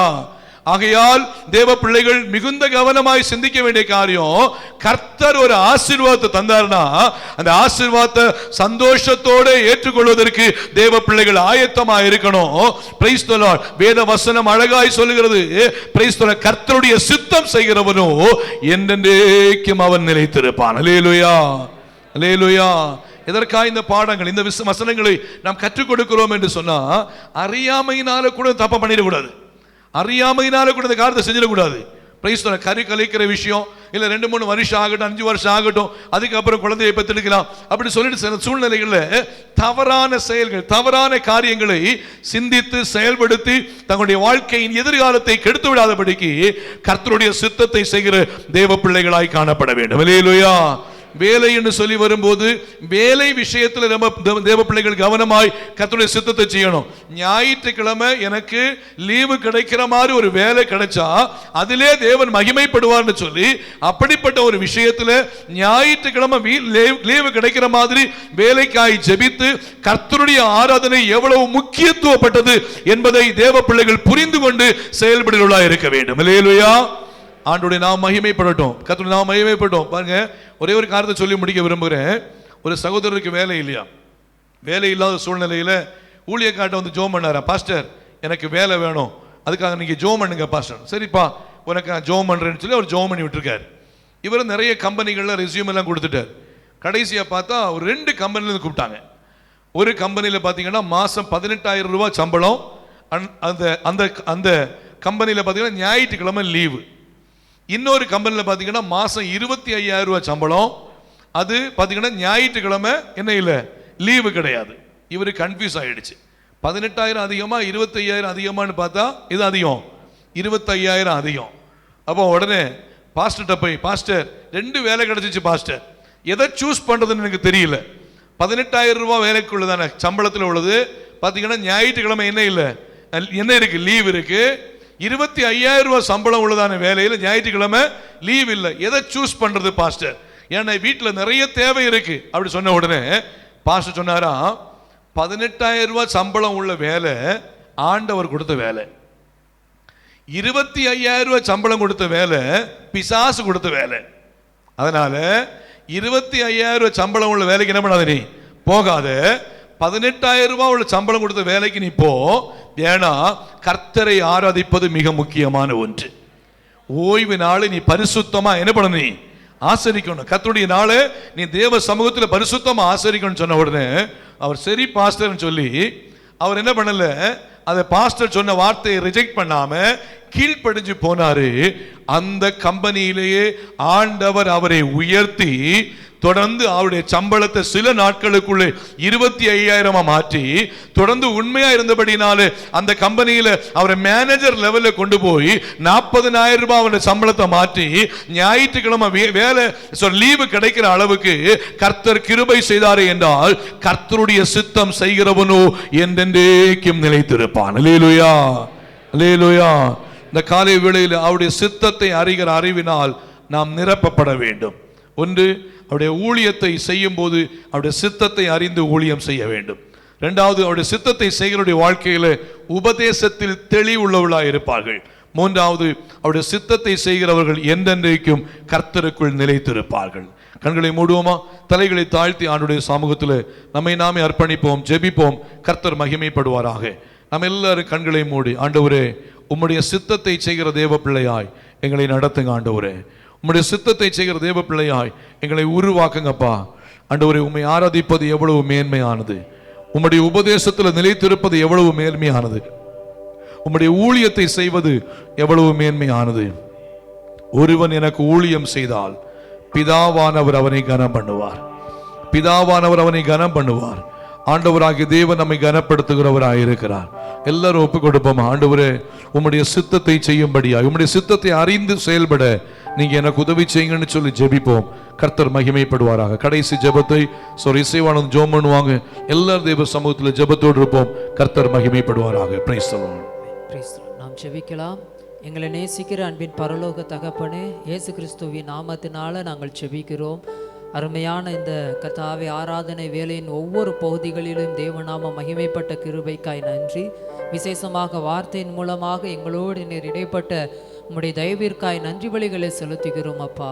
ஆகையால் தேவ பிள்ளைகள் மிகுந்த கவனமாய் சிந்திக்க வேண்டிய காரியம், கர்த்தர் ஒரு ஆசீர்வாதத்தை தந்தார்னா அந்த ஆசீர்வாதத்தை சந்தோஷத்தோடு ஏற்றுக்கொள்வதற்கு தேவ பிள்ளைகள் ஆயத்தமாக இருக்கணும். Price the Lord. வேத வசனம் அழகாய் சொல்லுகிறது, பிரைஸ் தி லார்ட், கர்த்தருடைய சித்தம் செய்கிறவனோ என்றென்றைக்கும் அவன் நிலைத்திருப்பான். அல்லேலூயா, அல்லேலூயா. எதற்காக இந்த பாடங்கள், இந்த வசனங்களை நாம் கற்றுக் கொடுக்கிறோம் என்று சொன்னா, அறியாமையினால கூட தப்ப பண்ணிடக்கூடாது, அறியாமையினால கூட இந்த காரியத்தை செஞ்சிடக்கூடாது. Praise the lord. கறி கலைக்கிற விஷயம் இல்லை 2-3 வருஷம் ஆகட்டும், 5 வருஷம் ஆகட்டும், அதுக்கப்புறம் குழந்தையை பெற்றெடுக்கலாம் அப்படி சொல்லிட்டு சில சூழ்நிலைகளில் தவறான செயல்கள், தவறான காரியங்களை சிந்தித்து செயல்படுத்தி தங்களுடைய வாழ்க்கையின் எதிர்காலத்தை கெடுத்து விடாதபடிக்கு கர்த்தருடைய சித்தத்தை செய்கிற தேவ பிள்ளைகளாய் காணப்பட வேண்டும். அல்லேலூயா. வேலை என்று சொல்லி வரும்போது வேலை விஷயத்தில் நம்ம தேவ பிள்ளைகள் கவனமாய் கர்த்தருடைய சித்தத்தை செய்யணும். ஞாயிற்றுக்கிழமை எனக்கு லீவு கிடைக்கிற மாதிரி ஒரு வேலை கிடைச்சா அதிலே தேவன் மகிமைப்படுவார்னு சொல்லி அப்படிப்பட்ட ஒரு விஷயத்தில் ஞாயிற்றுக்கிழமை லீவு கிடைக்கிற மாதிரி வேலைக்காய் ஜெபித்து கர்த்தருடைய ஆராதனை எவ்வளவு முக்கியத்துவப்பட்டது என்பதை தேவ பிள்ளைகள் புரிந்து கொண்டு செயல்படுகிறவர்களாக இருக்க வேண்டும். அல்லேலூயா. ஆண்டவருடைய நாம் மகிமைப்படட்டும், கர்த்தருடைய நாம் மகிமைப்படட்டும். பாருங்க, ஒரே ஒரு காரியத்தை சொல்லி முடிக்க விரும்புகிறேன். ஒரு சகோதரருக்கு வேலை இல்லையா, வேலை இல்லாத சூழ்நிலையில் ஊழியக்காட்ட வந்து ஜோம் பண்ணாரா, பாஸ்டர் எனக்கு வேலை வேணும், அதுக்காக நீங்கள் ஜோம் பண்ணுங்க பாஸ்டர். சரிப்பா உனக்கு நான் ஜோம் பண்ணுறேன்னு சொல்லி அவர் ஜோம் பண்ணி விட்டுருக்காரு. இவர் நிறைய கம்பெனிகளில் ரெஸ்யூம் எல்லாம் கொடுத்துட்டார். கடைசியாக பார்த்தா ஒரு 2 கம்பெனிலேருந்து கூப்பிட்டாங்க. ஒரு கம்பெனியில் பார்த்தீங்கன்னா மாதம் 18,000 ரூபாய் சம்பளம். அந்த அந்த அந்த கம்பெனியில் பார்த்தீங்கன்னா ஞாயிற்றுக்கிழமை லீவு. இன்னொரு கம்பெனியில் பார்த்தீங்கன்னா மாதம் 25,000 ரூபாய் சம்பளம். அது பார்த்தீங்கன்னா ஞாயிற்றுக்கிழமை என்ன இல்லை, லீவு கிடையாது. இவர் கன்ஃபியூஸ் ஆகிடுச்சு. 18,000 அதிகமாக 25,000 அதிகமானு பார்த்தா இது அதிகம், 25,000 அதிகம். அப்போ உடனே பாஸ்டர்கிட்ட போய், பாஸ்டர் 2 வேலை கிடைச்சிச்சு பாஸ்டர், எதை சூஸ் பண்ணுறதுன்னு எனக்கு தெரியல. 18,000 ரூபாய் வேலைக்குள்ளதான சம்பளத்தில் உள்ளது, பார்த்தீங்கன்னா ஞாயிற்றுக்கிழமை என்ன இல்லை, என்ன இருக்கு, லீவ் இருக்கு. 25,000 ரூபாய் சம்பளம் உள்ளதான வேலையில் ஞாயிற்றுக்கிழமை லீவ் இல்லை, எதை சூஸ் பண்றது பாஸ்டர், ஏன்னா வீட்டில் நிறைய தேவை இருக்கு அப்படி சொன்ன உடனே பாஸ்டர் சொன்னாரா, 18,000 ரூபாய் சம்பளம் உள்ள வேலை ஆண்டவர் கொடுத்த வேலை, 25,000 ரூபாய் சம்பளம் கொடுத்த வேலை பிசாசு கொடுத்த வேலை. அதனால 25,000 ரூபாய் சம்பளம் உள்ள வேலைக்கு என்ன பண்ணாத, நீ போகாத. 18,000 ரூபாய் உள்ள சம்பளம் கொடுத்த வேலைக்கு நீ போ. ஏன்னா கர்த்தரை ஆராதிப்பது மிக முக்கியமான ஒன்று. ஓய்வு நாளை நீ பரிசுத்தமா என்ன பண்ணணும், நீ ஆசரிக்கணும். கர்த்தருடைய நாளை நீ தேவ சமூகத்தில் பரிசுத்தமா ஆசரிக்கணும்னு சொன்ன உடனே அவர் சரி பாஸ்டர்னு சொல்லி அவர் என்ன பண்ணல, அதை பாஸ்டர் சொன்ன வார்த்தையை ரிஜெக்ட் பண்ணாம கீழ்ப்படிஞ்சு போனாரு. அந்த கம்பெனியிலேயே ஆண்டவர் அவரை உயர்த்தி தொடர்ந்து அவருடைய சம்பளத்தை சில நாட்களுக்குள்ளே 25,000 மாற்றி தொடர்ந்து உண்மையா இருந்தபடினாலே அந்த கம்பெனியில அவரை மேனேஜர் லெவல்ல கொண்டு போய் 40,000 ரூபாய் அவருடைய சம்பளத்தை மாற்றி ஞாயிற்றுக்கிழமை வேலை லீவு கிடைக்கிற அளவுக்கு கர்த்தர் கிருபை செய்தாரே என்றால் கர்த்தருடைய சித்தம் செய்கிறவனோ என்றென்றைக்கும் நிலைத்திருப்பான். அல்லேலூயா, அல்லேலூயா. இந்த காலை வேளையில் அவருடைய சித்தத்தை அறிகிற அறிவினால் நாம் நிரப்பப்பட வேண்டும். ஒன்று, அவருடைய ஊழியத்தை செய்யும் போது அவருடைய சித்தத்தை அறிந்து ஊழியம் செய்ய வேண்டும். 2வது, அவருடைய சித்தத்தை செய்கிறவருடைய வாழ்க்கையில உபதேசத்தில் தெளிவுள்ளவர்களாக இருப்பார்கள். 3வது, அவருடைய சித்தத்தை செய்கிறவர்கள் என்றென்றைக்கும் கர்த்தருக்குள் நிலைத்திருப்பார்கள். கண்களை மூடுவோமா, தலைகளை தாழ்த்தி ஆண்டுடைய சமூகத்தில் நம்மை நாமே அர்ப்பணிப்போம், ஜெபிப்போம். கர்த்தர் மகிமைப்படுவாராக. நம்ம எல்லாரும் கண்களை மூடி, ஆண்டவரே உம்முடைய சித்தத்தை செய்கிற தேவ பிள்ளையாய் எங்களை நடத்துங்க. ஆண்டவரே உம்முடைய சித்தத்தை செய்கிற தேவ பிள்ளையாய் எங்களை உருவாக்குங்கப்பா. ஆண்டவரே உம்மை ஆராதிப்பது எவ்வளவு மேன்மையானது, உம்முடைய உபதேசத்தில் நிலைத்திருப்பது எவ்வளவு மேன்மையானது, உம்முடைய ஊழியத்தை செய்வது எவ்வளவு மேன்மையானது. ஒருவன் எனக்கு ஊழியம் செய்தால் பிதாவானவர் அவனை கனம் பண்ணுவார், பிதாவானவர் அவனை கனம் பண்ணுவார். ஆண்டவராகிய தேவன் நம்மை கனப்படுத்துகிறவராக இருக்கிறார். எல்லாரும் ஒப்பு கொடுப்போம். ஆண்டவரே உம்முடைய சித்தத்தை செய்யும்படியாய், உம்முடைய சித்தத்தை அறிந்து செயல்பட நீங்க எனக்கு உதவி செய்யுங்கன்னு சொல்லி ஜெபிப்போம். கர்த்தர் மகிமைப்படுவாராக. கடைசி ஜெபத்தை இசைவானது ஜெபம் பண்ணுவாங்க. எல்லாரும் தேவ சமூகத்தில் ஜெபத்தோடு இருப்போம். கர்த்தர் மகிமைப்படுவாராக. Price the Lord. நாம் ஜெபிக்கலாம். எங்களை நேசிக்கிற அன்பின் பரலோக தகப்பனே, இயேசு கிறிஸ்துவின் நாமத்தினால நாங்கள் ஜெபிக்கிறோம். அருமையான இந்த கர்த்தாவே ஆராதனை வேலையின் ஒவ்வொரு பகுதிகளிலும் தேவநாம மகிமைப்பட்ட கிருபைக்காய் நன்றி. விசேஷமாக வார்த்தையின் மூலமாக எங்களோடு நீர் இடைப்பட்ட உம்முடைய தயவிற்காய் நன்றி பலிகளை செலுத்துகிறோம் அப்பா.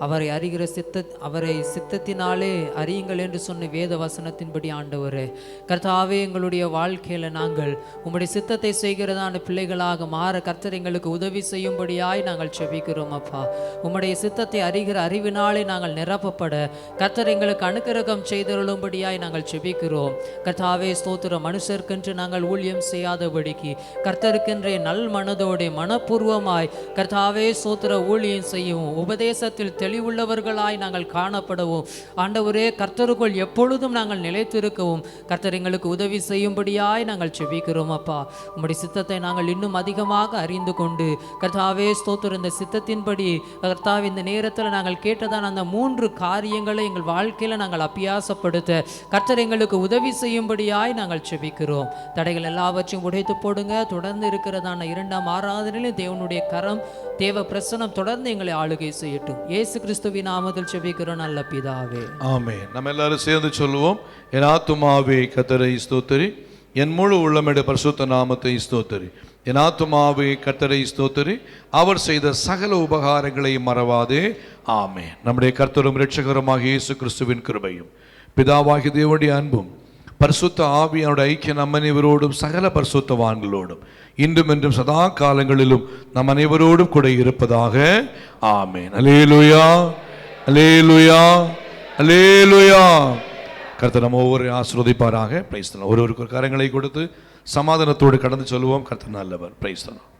அவரை சித்தத்தினாலே அறியுங்கள் என்று சொன்ன வேத வசனத்தின்படி ஆண்டவரே கர்த்தாவே, எங்களுடைய வாழ்க்கையில நாங்கள் உம்முடைய சித்தத்தை செய்கிறதான பிள்ளைகளாக மாற கர்த்தர் எங்களுக்கு உதவி செய்யும்படியாய் நாங்கள் செபிக்கிறோம் அப்பா. உம்முடைய சித்தத்தை அறிகிற அறிவினாலே நாங்கள் நிரப்பப்பட கர்த்தர் எங்களுக்கு அனுக்கிரகம் செய்தருளும்படியாய் நாங்கள் செபிக்கிறோம். கர்த்தாவே ஸ்தோத்திரம். மனுஷருக்கென்று நாங்கள் ஊழியம் செய்யாதபடிக்கு கர்த்தருக்கென்றே நல் மனதோட மனப்பூர்வமாய் கர்த்தாவே ஸ்தோத்திர ஊழியம் செய்யவும் உபதேசத்தில் தெளிவுள்ளவர்களாய் நாங்கள் காணப்படவும் ஆண்டவரே கர்த்தருக்குள் எப்பொழுதும் நாங்கள் நிலைத்திருக்கவும் கர்த்தர் எங்களுக்கு உதவி செய்யும்படியாய் நாங்கள் செபிக்கிறோம் அப்பா. உம்முடைய சித்தத்தை நாங்கள் இன்னும் அதிகமாக அறிந்து கொண்டு கர்த்தாவே ஸ்தோத்திரம் இந்த சித்தத்தின்படி கர்த்தாவே இந்த நேரத்தில் நாங்கள் கேட்டதான் அந்த 3 காரியங்களை எங்கள் வாழ்க்கையில் நாங்கள் அபியாசப்படுத்த கர்த்தர் எங்களுக்கு உதவி செய்யும்படியாய் நாங்கள் செபிக்கிறோம். தடைகள் எல்லாவற்றையும் உடைத்து போடுங்க. தொடர்ந்து இருக்கிறதான 2ஆம் ஆராதனையிலும் தேவனுடைய கரம் தேவ பிரசனம் தொடர்ந்து எங்களை ஆளுகை செய்யட்டும். இயேசு கிறிஸ்துவின் நாமத்தில் செபிக்கிறோம் நல்ல பிதாவே, ஆமென். நம்ம எல்லாரும் சேர்ந்து சொல்லுவோம். என் ஆத்துமாவே கர்த்தரை ஸ்தோத்திரி, என் முழு உள்ளமிட பரிசுத்த நாமத்தை ஸ்தோத்திரி. என் ஆத்துமாவே கர்த்தரை ஸ்தோத்திரி, அவர் செய்த சகல உபகாரங்களை மறவாதே. ஆமென். நம்முடைய கர்த்தரும் இரட்சகருமாக இயேசு கிறிஸ்துவின் கிருபையும் பிதாவாகிய தேவனுடைய அன்பும் பரிசுத்த ஆவியானுடைய ஐக்கிய நம் அனைவரோடும் சகல பரிசுத்தவான்களோடும் இன்றும் என்றும் சதா காலங்களிலும் நம் அனைவரோடும் கூட இருப்பதாக. ஆமென். அல்லேலூயா, அல்லேலூயா, அல்லேலூயா. கர்த்தர் நம்ம ஒவ்வொரு ஆசீர்வதிப்பாராக. Price the Lord. ஒருவருக்கு கரங்களை கொடுத்து சமாதானத்தோடு கடந்து சொல்லுவோம். கர்த்தர் நல்லவர். Price the Lord.